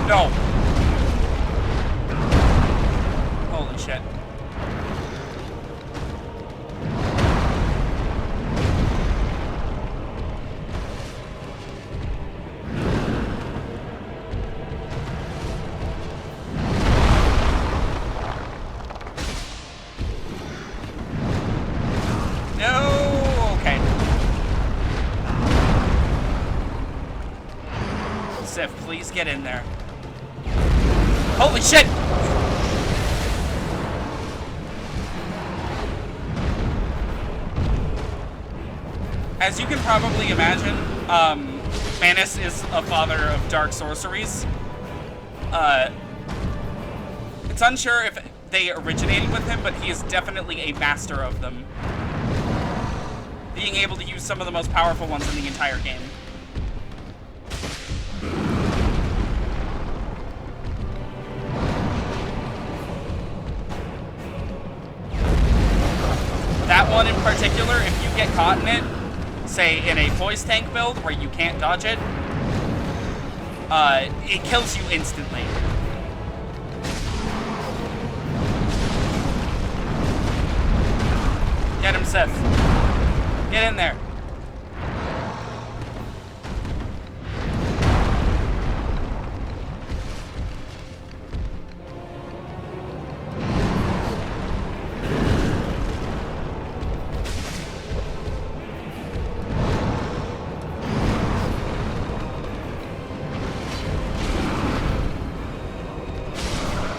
Speaker 1: No. Holy shit. Sif, please get in there. Holy shit! As you can probably imagine, Manus is a father of dark sorceries. It's unsure if they originated with him, but he is definitely a master of them. Being able to use some of the most powerful ones in the entire game. That one in particular, if you get caught in it, say in a poise tank build where you can't dodge it, it kills you instantly. Get him, Sif. Get in there.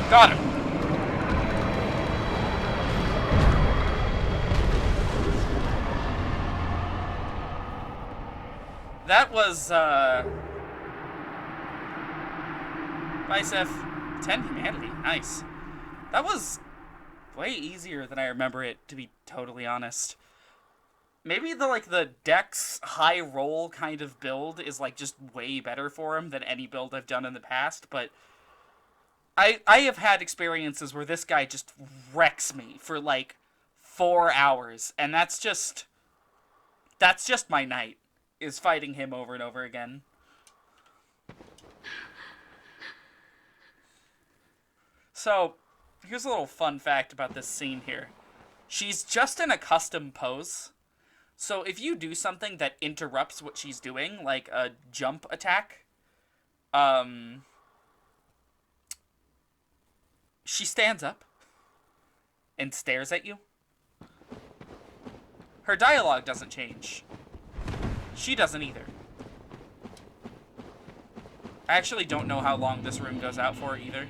Speaker 1: Got him. That was, Bicef. 10 humanity. Nice. That was way easier than I remember it, to be totally honest. Maybe the Dex high roll kind of build is, just way better for him than any build I've done in the past, but I have had experiences where this guy just wrecks me for, 4 hours, and that's just my night, is fighting him over and over again. So, here's a little fun fact about this scene here. She's just in a custom pose, so if you do something that interrupts what she's doing, like a jump attack, she stands up and stares at you. Her dialogue doesn't change. She doesn't either. I actually don't know how long this room goes out for either.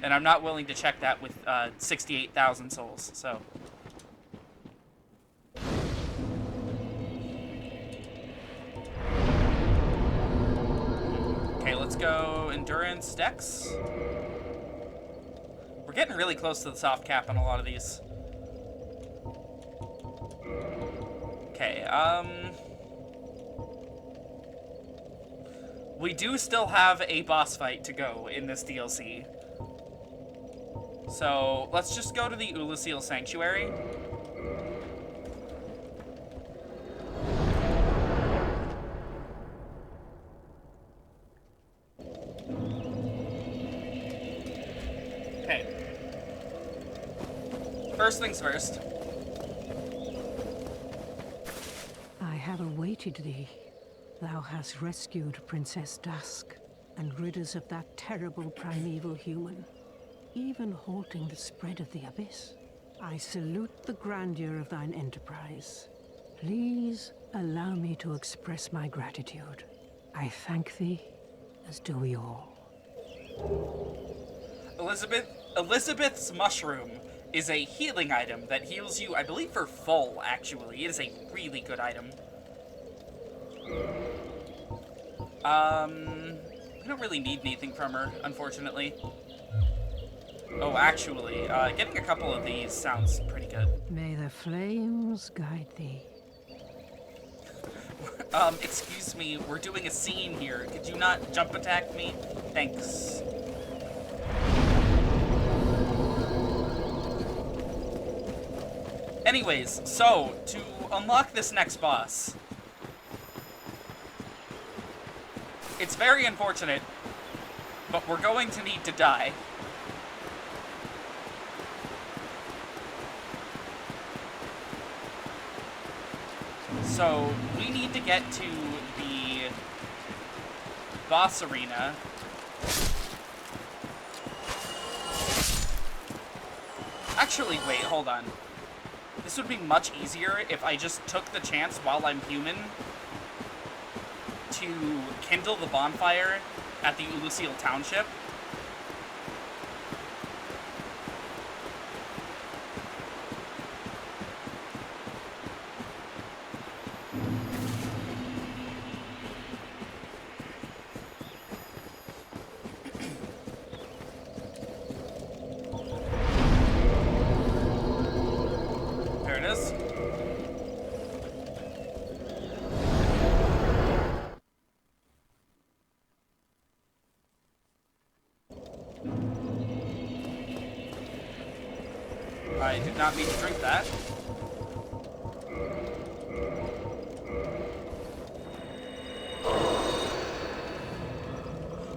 Speaker 1: And I'm not willing to check that with 68,000 souls, so. Okay, let's go endurance, dex. We're getting really close to the soft cap on a lot of these. Okay, we do still have a boss fight to go in this DLC. So, let's just go to the Ulasil Sanctuary. Okay. First things first.
Speaker 3: I have awaited thee. Thou hast rescued Princess Dusk, and rid us of that terrible primeval human, even halting the spread of the abyss. I salute the grandeur of thine enterprise. Please allow me to express my gratitude. I thank thee, as do we all.
Speaker 1: Elizabeth's mushroom is a healing item that heals you, I believe, for full, actually. It is a really good item. We don't really need anything from her, unfortunately. Oh, actually, getting a couple of these sounds pretty good.
Speaker 3: May the flames guide thee.
Speaker 1: Excuse me, we're doing a scene here. Could you not jump attack me? Thanks. Anyways, so, to unlock this next boss, it's very unfortunate, but we're going to need to die. So, we need to get to the boss arena. Actually, wait, hold on. This would be much easier if I just took the chance while I'm human to kindle the bonfire at the Ulusil Township. There it is. I did not mean to drink that.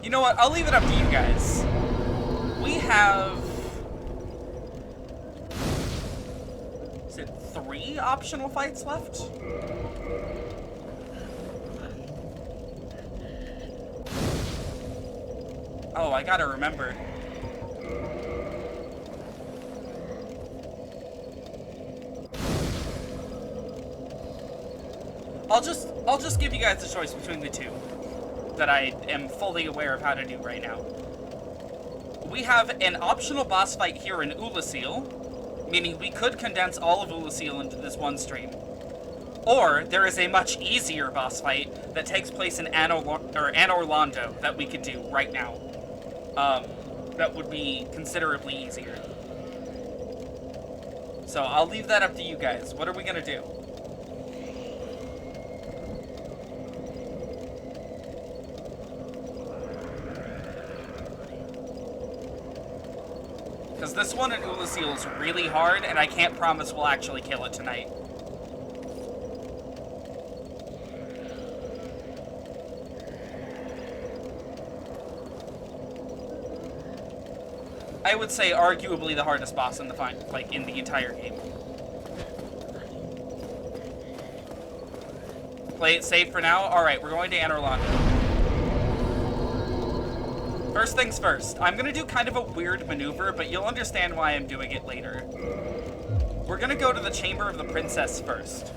Speaker 1: You know what? I'll leave it up to you guys. We have... Is it 3 optional fights left? Oh, I gotta remember. I'll just give you guys the choice between the 2 that I am fully aware of how to do right now. We have an optional boss fight here in Ulusil, meaning we could condense all of Ulusil into this one stream. Or there is a much easier boss fight that takes place in Anorlando that we could do right now. That would be considerably easier. So I'll leave that up to you guys. What are we gonna do? Because this one in Ulusil is really hard, and I can't promise we'll actually kill it tonight. I would say arguably the hardest boss in the in the entire game. Play it safe for now. All right, we're going to Anorlando. First things first, I'm gonna do kind of a weird maneuver, but you'll understand why I'm doing it later. We're gonna go to the Chamber of the Princess first.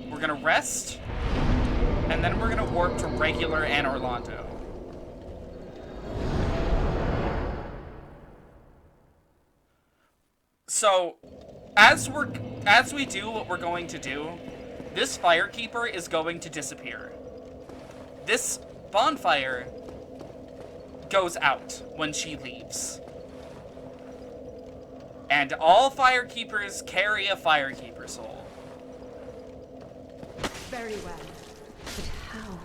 Speaker 1: We're gonna rest, and then we're gonna warp to regular Anorlando. So, as we do what we're going to do, this Firekeeper is going to disappear. This bonfire goes out when she leaves. And all Firekeepers carry a Firekeeper soul.
Speaker 3: Very well.
Speaker 2: But how?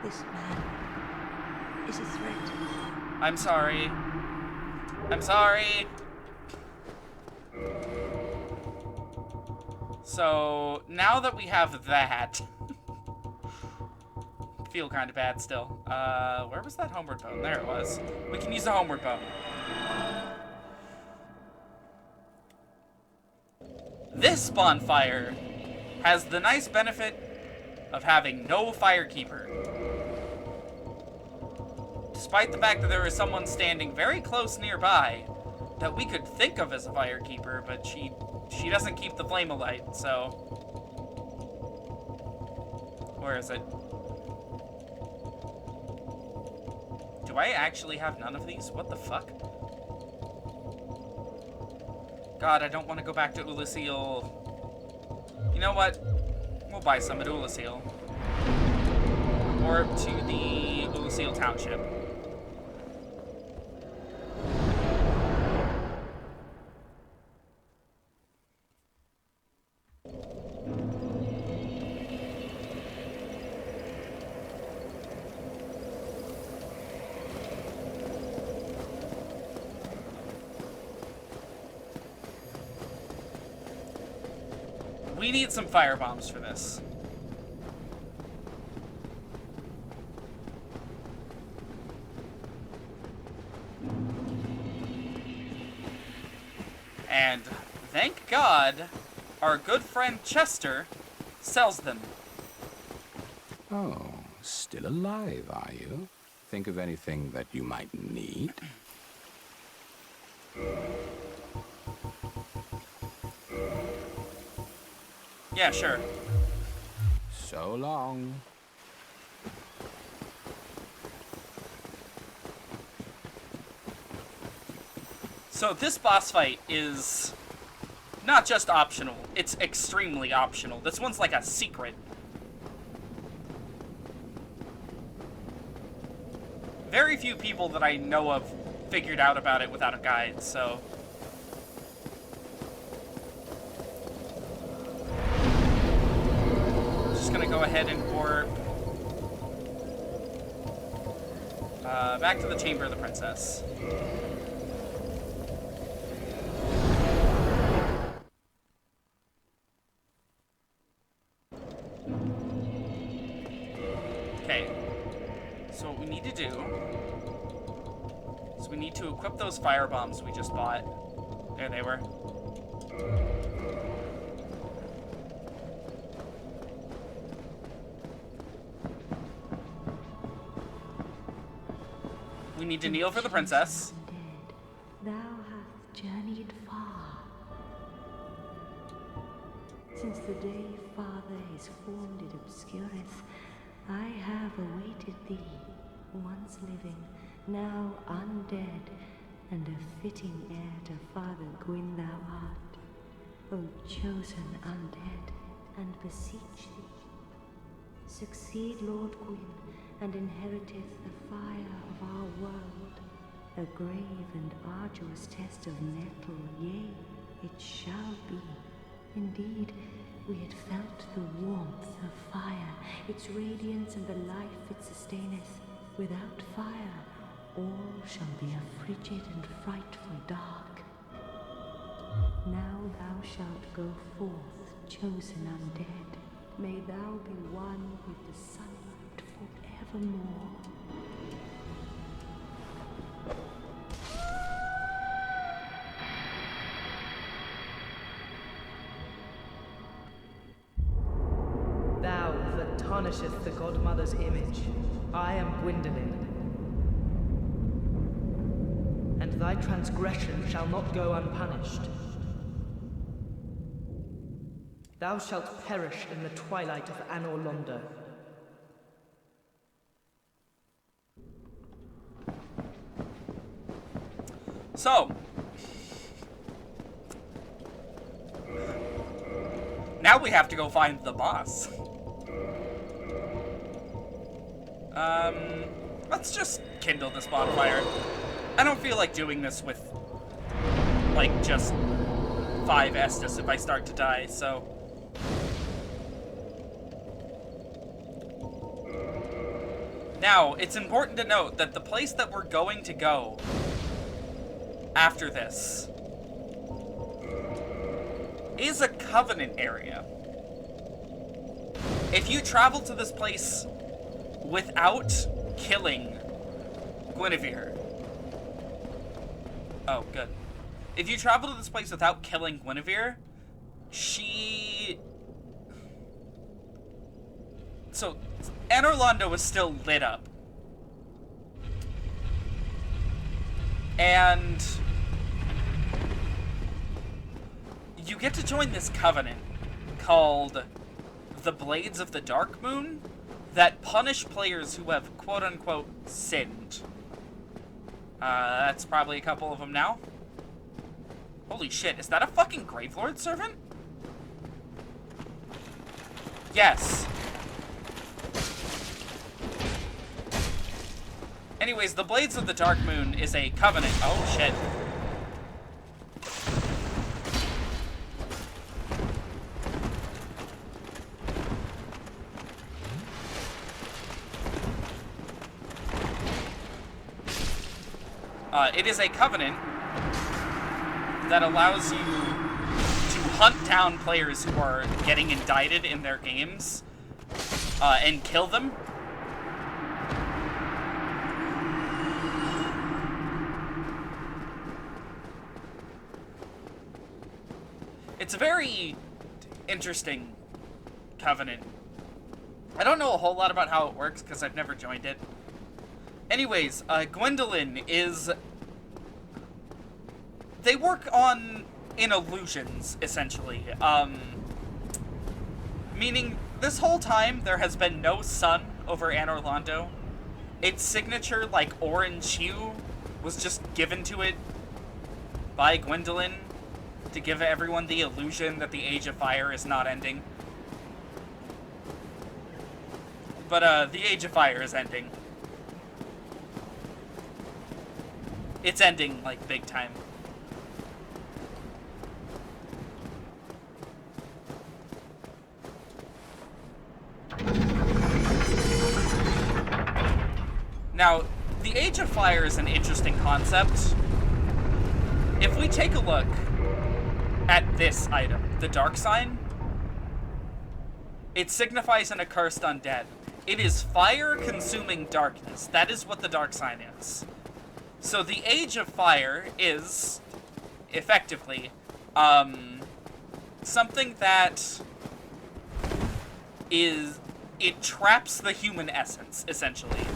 Speaker 2: This man is a threat.
Speaker 1: I'm sorry. I'm sorry. So, now that we have that, feel kind of bad still. Where was that homeward bone? There it was. We can use the homeward bone. This bonfire has the nice benefit of having no Firekeeper. Despite the fact that there is someone standing very close nearby that we could think of as a Firekeeper, but she doesn't keep the flame alight, so... Where is it? Do I actually have none of these? What the fuck? God, I don't want to go back to Ulusil. You know what? We'll buy some at Ulusil. Or to the Ulusil Township. We need some fire bombs for this. And thank God, our good friend Chester sells them.
Speaker 4: Oh, still alive, are you? Think of anything that you might need?
Speaker 1: Yeah, sure.
Speaker 4: So long.
Speaker 1: So this boss fight is not just optional, it's extremely optional. This one's like a secret. Very few people that I know of figured out about it without a guide, so... Just gonna go ahead and warp... back to the Chamber of the Princess. Okay. So what we need to do is we need to equip those fire bombs we just bought. There they were. We need to kneel for the princess.
Speaker 2: Thou hast journeyed far. Since the day Father is formed in obscurus, I have awaited thee, once living, now undead, and a fitting heir to Father Gwyn thou art, O chosen undead, and beseech thee. Succeed Lord Gwyn, and inheriteth the fire of our world, a grave and arduous test of metal, yea, it shall be. Indeed, we had felt the warmth of fire, its radiance and the life it sustaineth. Without fire, all shall be a frigid and frightful dark. Now thou shalt go forth, chosen undead. May thou be one with the sunlight forevermore.
Speaker 7: Thou that tarnisheth the Godmother's image, I am Gwyndolin. And thy transgression shall not go unpunished. Thou shalt perish in the twilight of Anor Londo.
Speaker 1: So, now we have to go find the boss. Let's just kindle this bonfire. I don't feel like doing this with, like, just 5 Estus if I start to die, so... Now, it's important to note that the place that we're going to go after this is a Covenant area. If you travel to this place without killing Guinevere... Oh, good. If you travel to this place without killing Guinevere, she... So, Anor Londo is still lit up. And you get to join this covenant called the Blades of the Dark Moon that punish players who have quote-unquote sinned. That's probably a couple of them now. Holy shit, is that a fucking Gravelord servant? Yes. Anyways, the Blades of the Dark Moon is a covenant. Oh, shit. It is a covenant that allows you to hunt down players who are getting indicted in their games and kill them. It's a very interesting covenant. I don't know a whole lot about how it works because I've never joined it. Anyways, Gwyndolin is... They work in illusions, essentially. Meaning, this whole time, there has been no sun over Anor Londo. Its signature, like, orange hue was just given to it by Gwendolyn to give everyone the illusion that the Age of Fire is not ending. But, the Age of Fire is ending. It's ending, like, big time. Now, the Age of Fire is an interesting concept. If we take a look at this item, the Dark Sign, it signifies an accursed undead. It is fire-consuming darkness. That is what the Dark Sign is. So the Age of Fire is, effectively, something that is... It traps the human essence, essentially.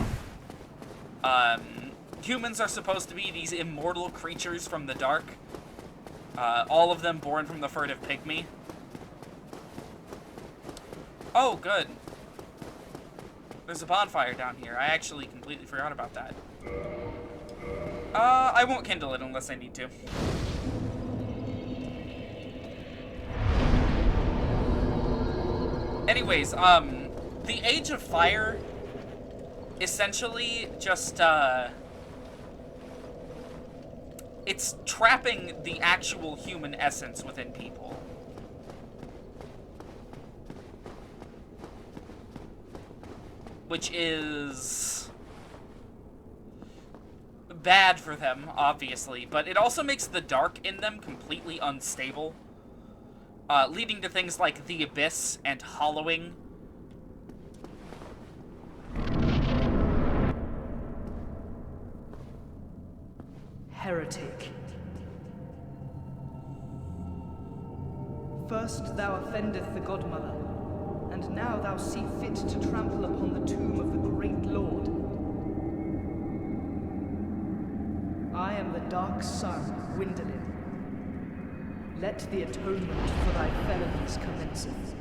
Speaker 1: Humans are supposed to be these immortal creatures from the dark. All of them born from the furtive pygmy. Oh, good. There's a bonfire down here. I actually completely forgot about that. I won't kindle it unless I need to. Anyways, the Age of Fire essentially just, it's trapping the actual human essence within people. Which is bad for them, obviously, but it also makes the dark in them completely unstable, leading to things like the Abyss and hollowing.
Speaker 7: Heretic. First thou offendeth the Godmother, and now thou see fit to trample upon the tomb of the great Lord. I am the Dark Sun, Gwendolyn. Let the atonement for thy felonies commenceth.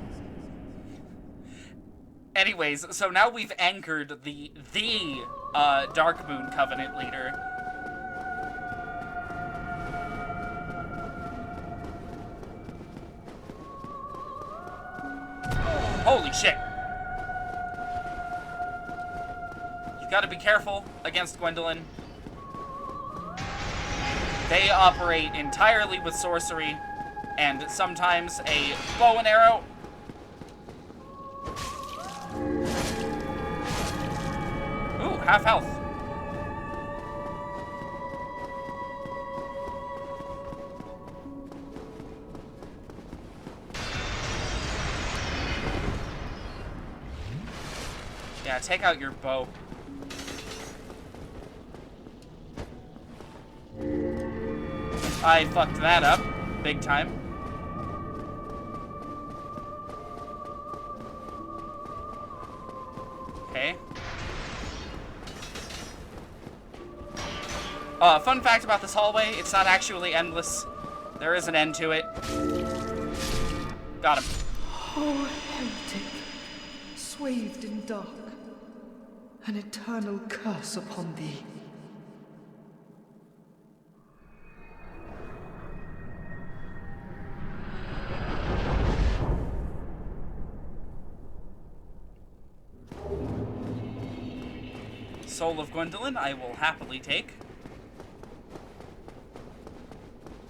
Speaker 1: Anyways, so now we've anchored the Darkmoon Covenant leader. Holy shit! You gotta be careful against Gwendolyn. They operate entirely with sorcery, and sometimes a bow and arrow. Ooh, half health. Yeah, take out your bow. I fucked that up, big time. Okay. Fun fact about this hallway, it's not actually endless. There is an end to it. Got him.
Speaker 7: Oh, heretic, swathed in dark, an eternal curse upon thee.
Speaker 1: Soul of Gwendolyn, I will happily take.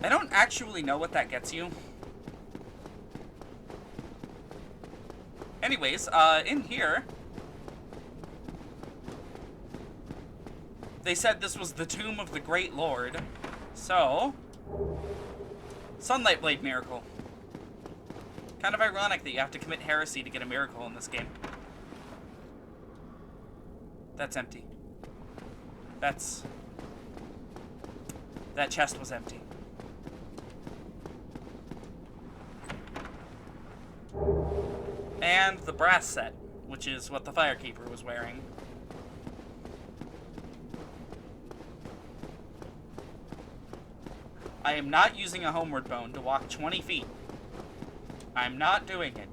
Speaker 1: I don't actually know what that gets you. Anyways, in here, they said this was the tomb of the Great Lord. So, Sunlight Blade Miracle. Kind of ironic that you have to commit heresy to get a miracle in this game. That's empty. That chest was empty. And the brass set, which is what the Firekeeper was wearing. I am not using a homeward bone to walk 20 feet. I'm not doing it.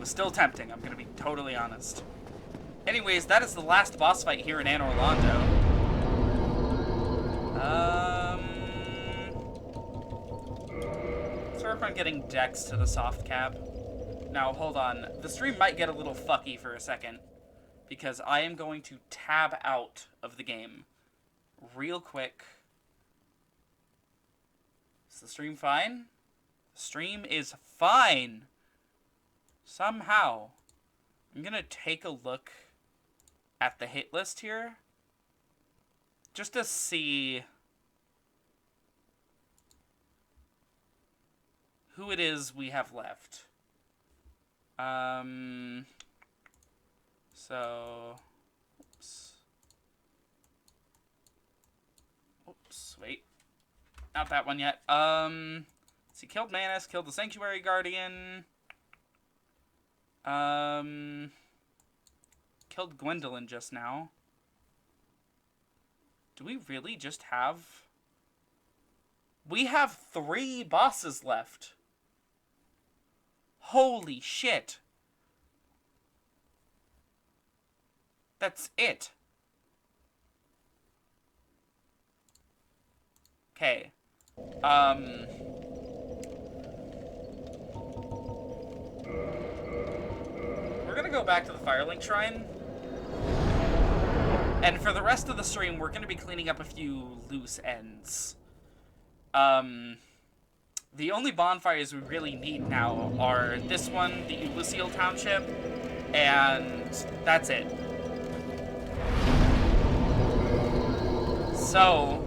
Speaker 1: was still tempting, I'm gonna be totally honest. Anyways, that is the last boss fight here in Anor Londo. Let's work on getting Dex to the soft cap. Now, hold on. The stream might get a little fucky for a second, because I am going to tab out of the game real quick. Is the stream fine? The stream is fine! Somehow. I'm gonna take a look at the hit list here, just to see who it is we have left. Oops, wait. Not that one yet. He killed Manus, killed the Sanctuary Guardian. Killed Gwendolyn just now. Do we really just have... We have 3 bosses left. Holy shit. That's it. Okay. We're gonna go back to the Firelink Shrine. And for the rest of the stream, we're gonna be cleaning up a few loose ends. The only bonfires we really need now are this one, the Elysial Township, and that's it. So,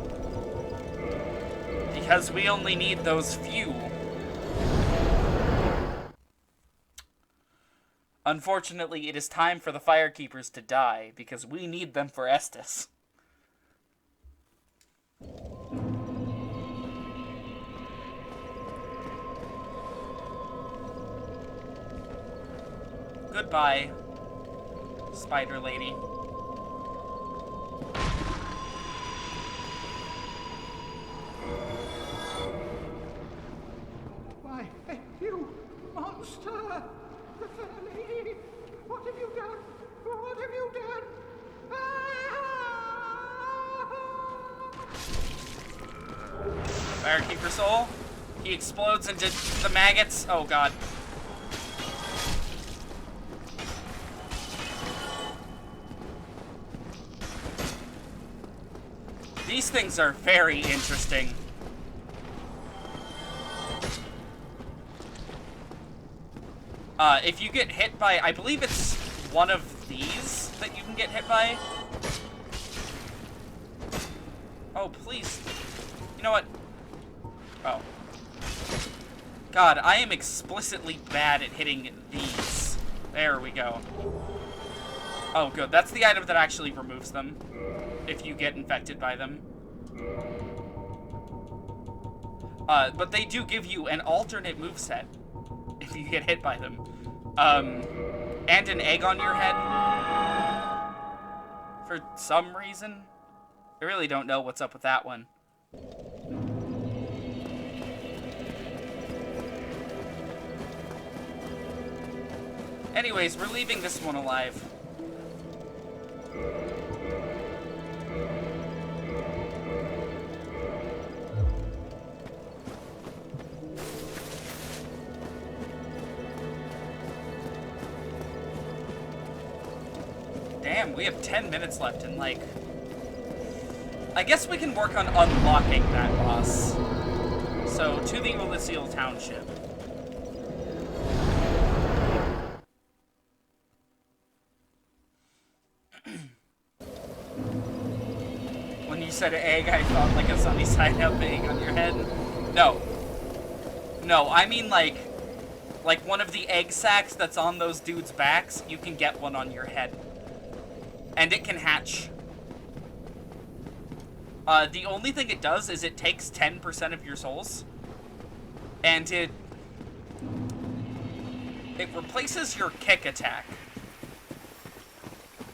Speaker 1: because we only need those few, unfortunately, it is time for the Firekeepers to die, because we need them for Estus. Goodbye, Spider Lady.
Speaker 8: Why, you monster! The fair lady! What have you done? What have you done?
Speaker 1: Firekeeper Soul. He explodes into the maggots. Oh god. These things are very interesting. If you get hit by, I believe it's one of these that you can get hit by. Oh, please. You know what? Oh. God, I am explicitly bad at hitting these. There we go. Oh, good. That's the item that actually removes them if you get infected by them. But they do give you an alternate moveset if you get hit by them. And an egg on your head. For some reason. I really don't know what's up with that one. Anyways, we're leaving this one alive. Damn, we have 10 minutes left and like... I guess we can work on unlocking that boss. So, to the Elysial Township. When you said egg, I thought like a sunny side up egg on your head. No. No, I mean like one of the egg sacs that's on those dudes' backs, you can get one on your head. And it can hatch. The only thing it does is it takes 10% of your souls. And it replaces your kick attack.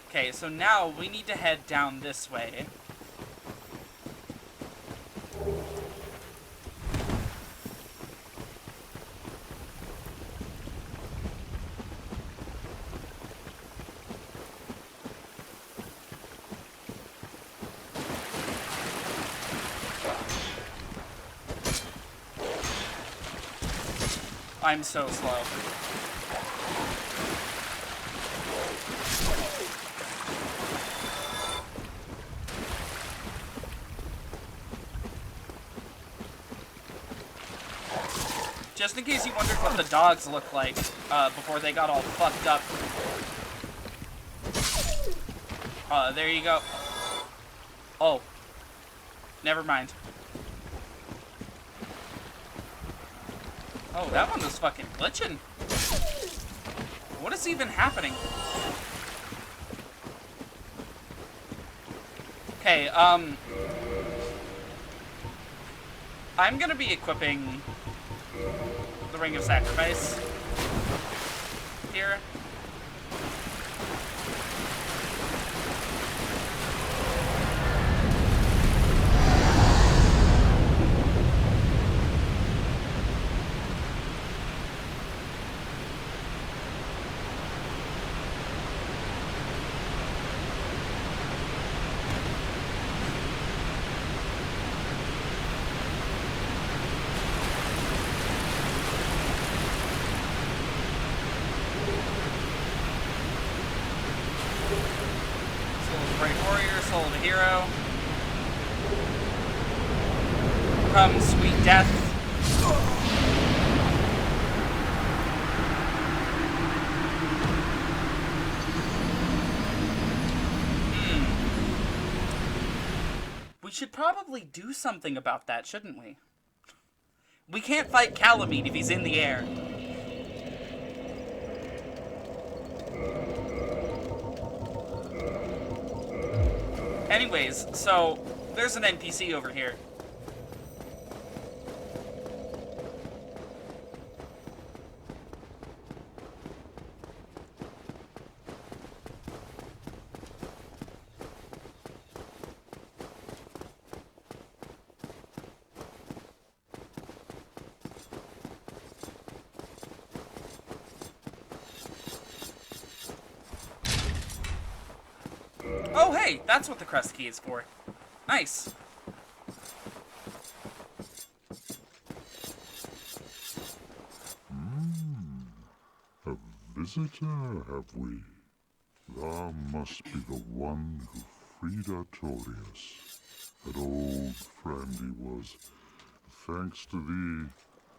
Speaker 1: Okay, so now we need to head down this way. I'm so slow. Just in case you wondered what the dogs look like before they got all fucked up. There you go. Oh. Never mind. Oh, that one was fucking glitching. What is even happening? Okay, I'm gonna be equipping the Ring of Sacrifice here. Soul of a hero. Come, sweet death. We should probably do something about that, shouldn't we? We can't fight Kalameet if he's in the air. Anyways, so there's an NPC over here. Oh, hey, that's what the crest key is for. Nice.
Speaker 6: A visitor, have we? Thou must be the one who freed Artorias. That old friend he was. Thanks to thee,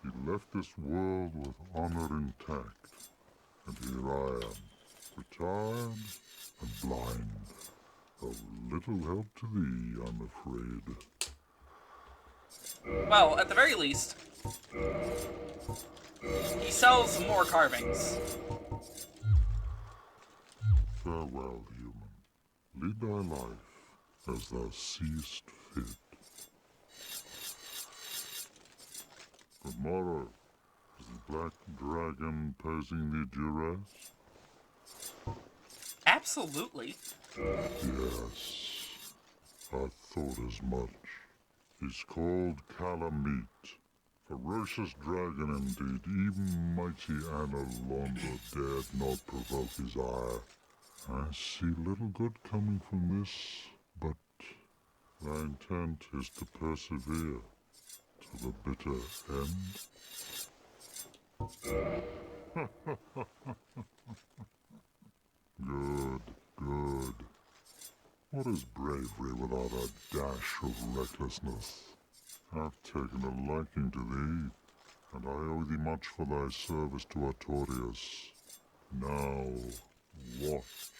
Speaker 6: he left this world with honor intact. And here I am, retired and blind. Of little help to thee, I'm afraid.
Speaker 1: Well, at the very least, he sells more carvings.
Speaker 6: Farewell, human. Lead thy life as thou seest fit. Tomorrow, is the black dragon posing thee duress?
Speaker 1: Absolutely.
Speaker 6: Yes, I thought as much. He's called Kalameet. Ferocious dragon indeed, even mighty Anna Londa dared not provoke his ire. I see little good coming from this, but thy intent is to persevere to the bitter end. Good, good. What is bravery without a dash of recklessness? I've taken a liking to thee, and I owe thee much for thy service to Artorias. Now, watch,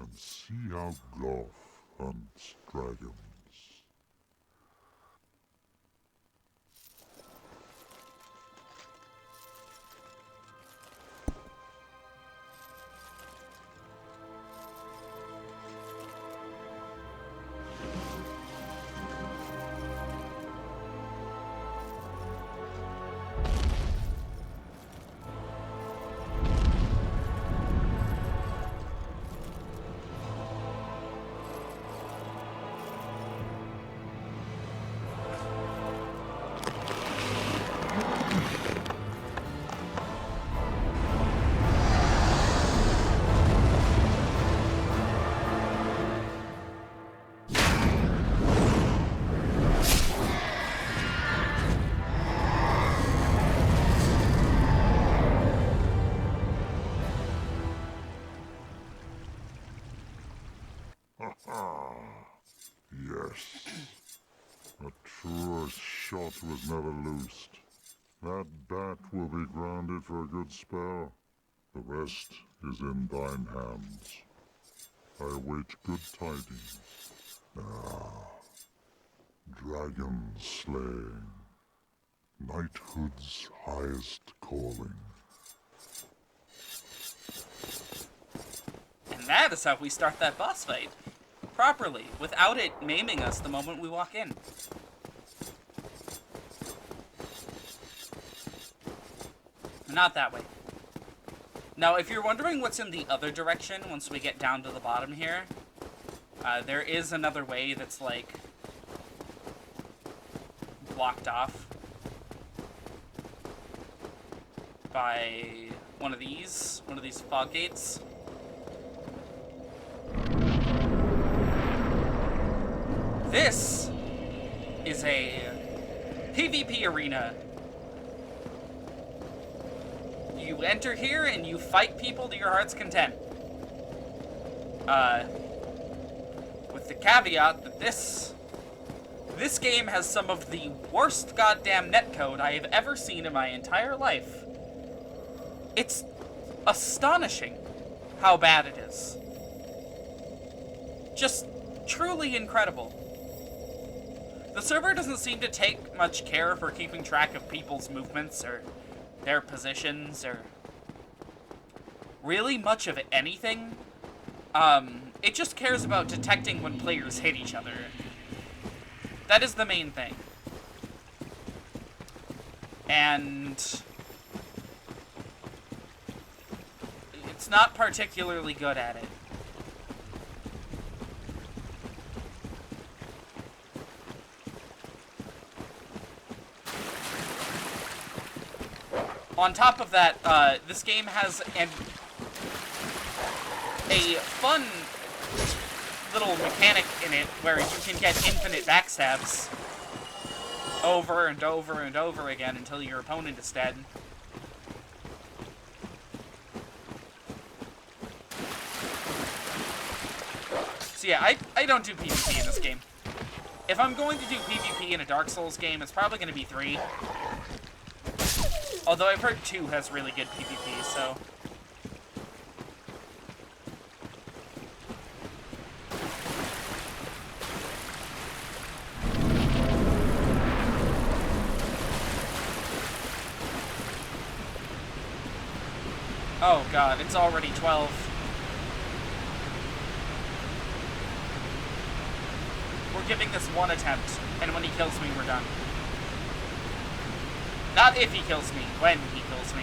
Speaker 6: and see how Goth hunts dragons. Yes. A truer shot was never loosed. That bat will be grounded for a good spell. The rest is in thine hands. I await good tidings. Dragon slaying. Knighthood's highest calling.
Speaker 1: And that is how we start that boss fight. Properly, without it maiming us the moment we walk in. Not that way. Now, if you're wondering what's in the other direction once we get down to the bottom here, there is another way that's, like, blocked off by one of these fog gates. This is a PvP arena. You enter here and you fight people to your heart's content. With the caveat that this game has some of the worst goddamn netcode I have ever seen in my entire life. It's astonishing how bad it is. Just truly incredible. The server doesn't seem to take much care for keeping track of people's movements or their positions or really much of anything. It just cares about detecting when players hit each other. That is the main thing. And it's not particularly good at it. On top of that, this game has a fun little mechanic in it where you can get infinite backstabs over and over and over again until your opponent is dead. So yeah, I don't do PvP in this game. If I'm going to do PvP in a Dark Souls game, it's probably going to be 3. Although I've heard 2 has really good PvP, so... Oh god, it's already 12. We're giving this one attempt, and when he kills me, we're done. Not if he kills me, when he kills me.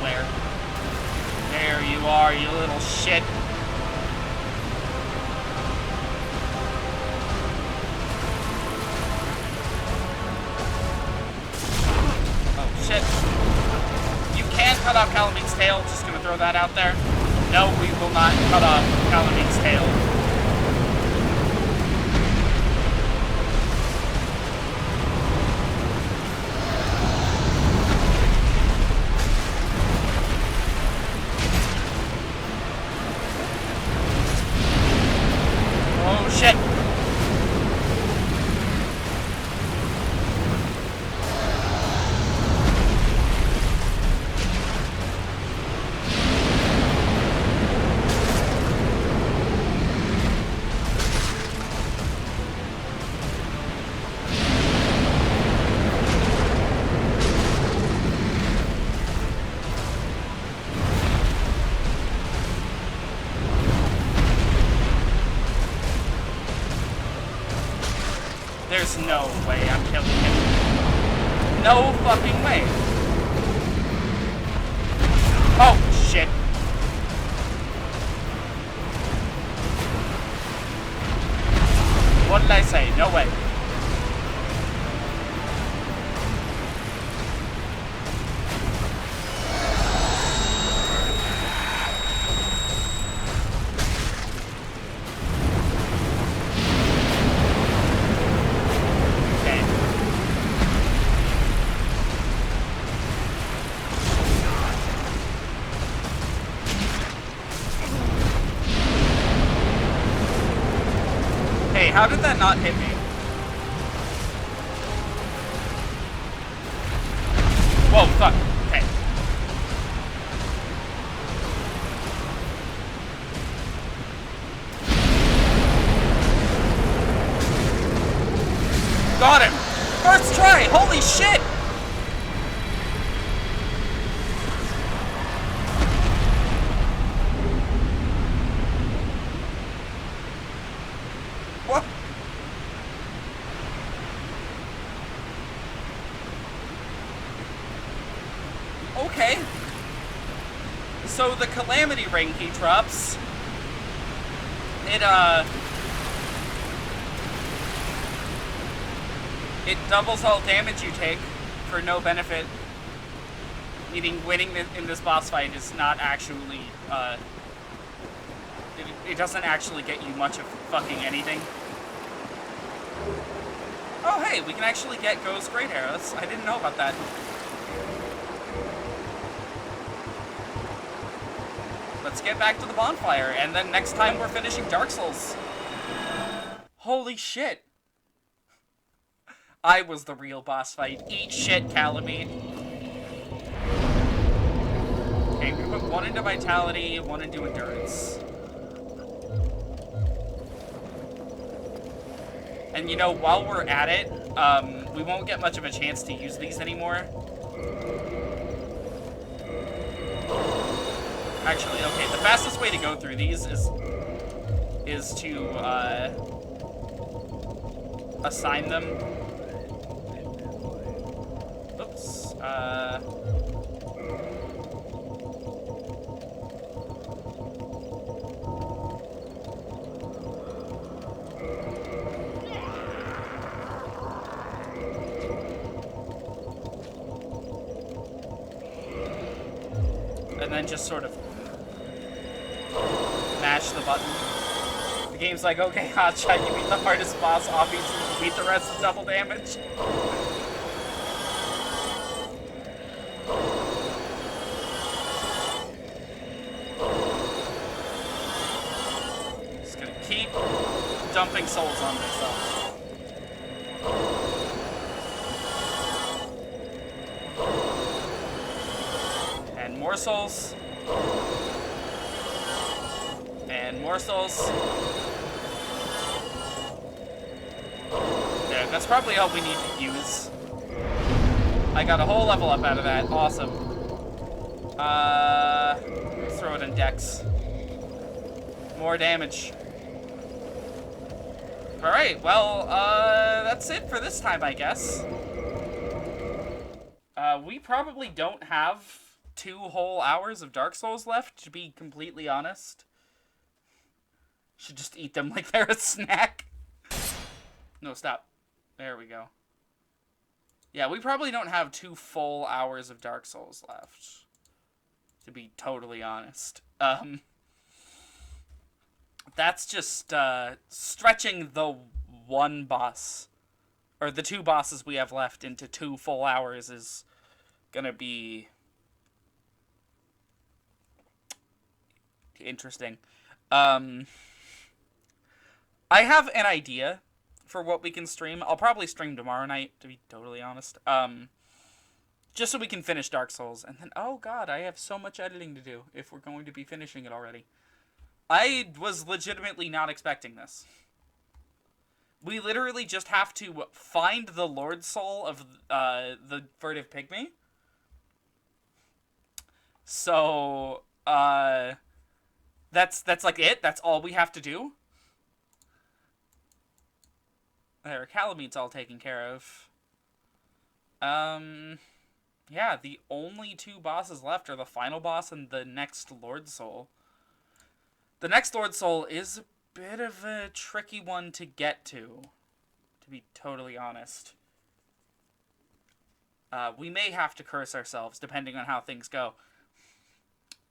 Speaker 1: Where? There you are, you little shit. Oh, shit. Cut off Kalameet's tail, just gonna throw that out there. No, we will not cut off Kalameet's tail. Oh shit! There's no way I'm killing him. No fucking way. Oh, shit. What did I say? No way. how did that not hit me? Whoa, fuck. Okay. Got him! First try! Holy shit! What? Okay. So the Calamity ring he drops, it doubles all damage you take for no benefit. Meaning winning in this boss fight is not actually, it doesn't actually get you much of fucking anything. Oh hey, we can actually get Ghost Great Arrows. I didn't know about that. Let's get back to the bonfire, and then next time we're finishing Dark Souls. Holy shit. I was the real boss fight. Eat shit, Kalameet. Okay, we put 1 into Vitality, 1 into Endurance. And you know, while we're at it, we won't get much of a chance to use these anymore. Actually, okay, the fastest way to go through these is to assign them. Oops. And then just sort of mash the button. The game's like, okay, hotshot, you beat the hardest boss, obviously you beat the rest with double damage. Just gonna keep dumping souls on myself. And more souls. And more souls. Yeah, that's probably all we need to use. I got a whole level up out of that. Awesome. Let's throw it in Dex. More damage. Alright, well, that's it for this time, I guess. We probably don't have 2 whole hours of Dark Souls left, to be completely honest. Should just eat them like they're a snack. No, stop. There we go. Yeah, we probably don't have 2 full hours of Dark Souls left, to be totally honest. That's just, stretching the one boss, or the 2 bosses we have left into 2 full hours is gonna be interesting. I have an idea for what we can stream. I'll probably stream tomorrow night, to be totally honest. Just so we can finish Dark Souls. And then, oh god, I have so much editing to do if we're going to be finishing it already. I was legitimately not expecting this. We literally just have to find the Lord Soul of the Furtive Pygmy. So, that's like it. That's all we have to do. There, Kalameet's all taken care of. Yeah, the only 2 bosses left are the final boss and the next Lord Soul. The next Lord Soul is a bit of a tricky one to get to be totally honest. We may have to curse ourselves, depending on how things go.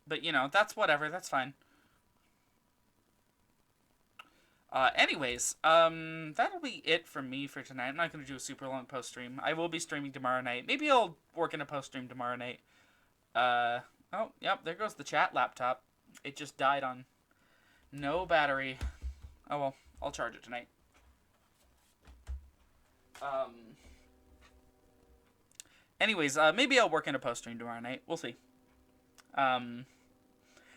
Speaker 1: But, you know, that's whatever, that's fine. Anyways, that'll be it from me for tonight. I'm not going to do a super long post-stream. I will be streaming tomorrow night. Maybe I'll work in a post-stream tomorrow night. Oh, yep, there goes the chat laptop. It just died on no battery. Oh well, I'll charge it tonight. Anyways, maybe I'll work in a post stream tomorrow night. We'll see.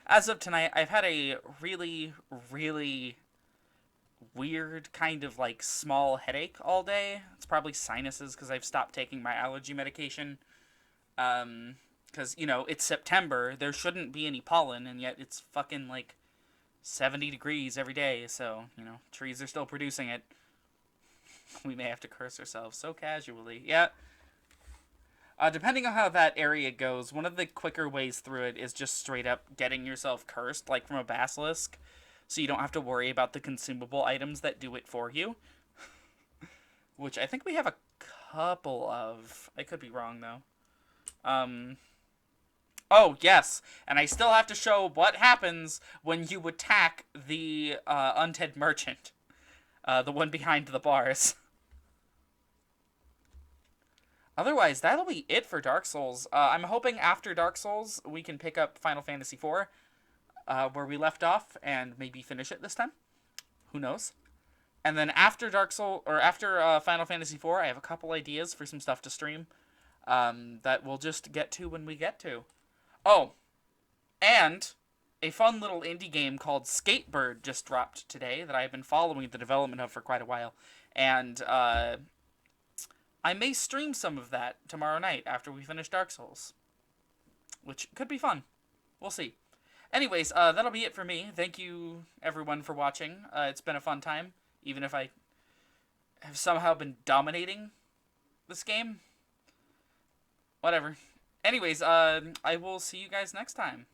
Speaker 1: As of tonight, I've had a really, really weird kind of like small headache all day. It's probably sinuses because I've stopped taking my allergy medication. Because, you know, it's September. There shouldn't be any pollen, and yet it's fucking like 70 degrees every day. So, you know, trees are still producing it. We may have to curse ourselves so casually. Yeah. Depending on how that area goes, one of the quicker ways through it is just straight up getting yourself cursed, like from a basilisk, so you don't have to worry about the consumable items that do it for you. Which I think we have a couple of. I could be wrong, though. Oh, yes, and I still have to show what happens when you attack the undead merchant. The one behind the bars. Otherwise, that'll be it for Dark Souls. I'm hoping after Dark Souls, we can pick up Final Fantasy IV, where we left off, and maybe finish it this time. Who knows? And then after after Final Fantasy IV, I have a couple ideas for some stuff to stream, that we'll just get to when we get to. Oh, and a fun little indie game called Skatebird just dropped today that I've been following the development of for quite a while, and I may stream some of that tomorrow night after we finish Dark Souls. Which could be fun. We'll see. Anyways, that'll be it for me. Thank you, everyone, for watching. It's been a fun time, even if I have somehow been dominating this game. Whatever. Anyways, I will see you guys next time.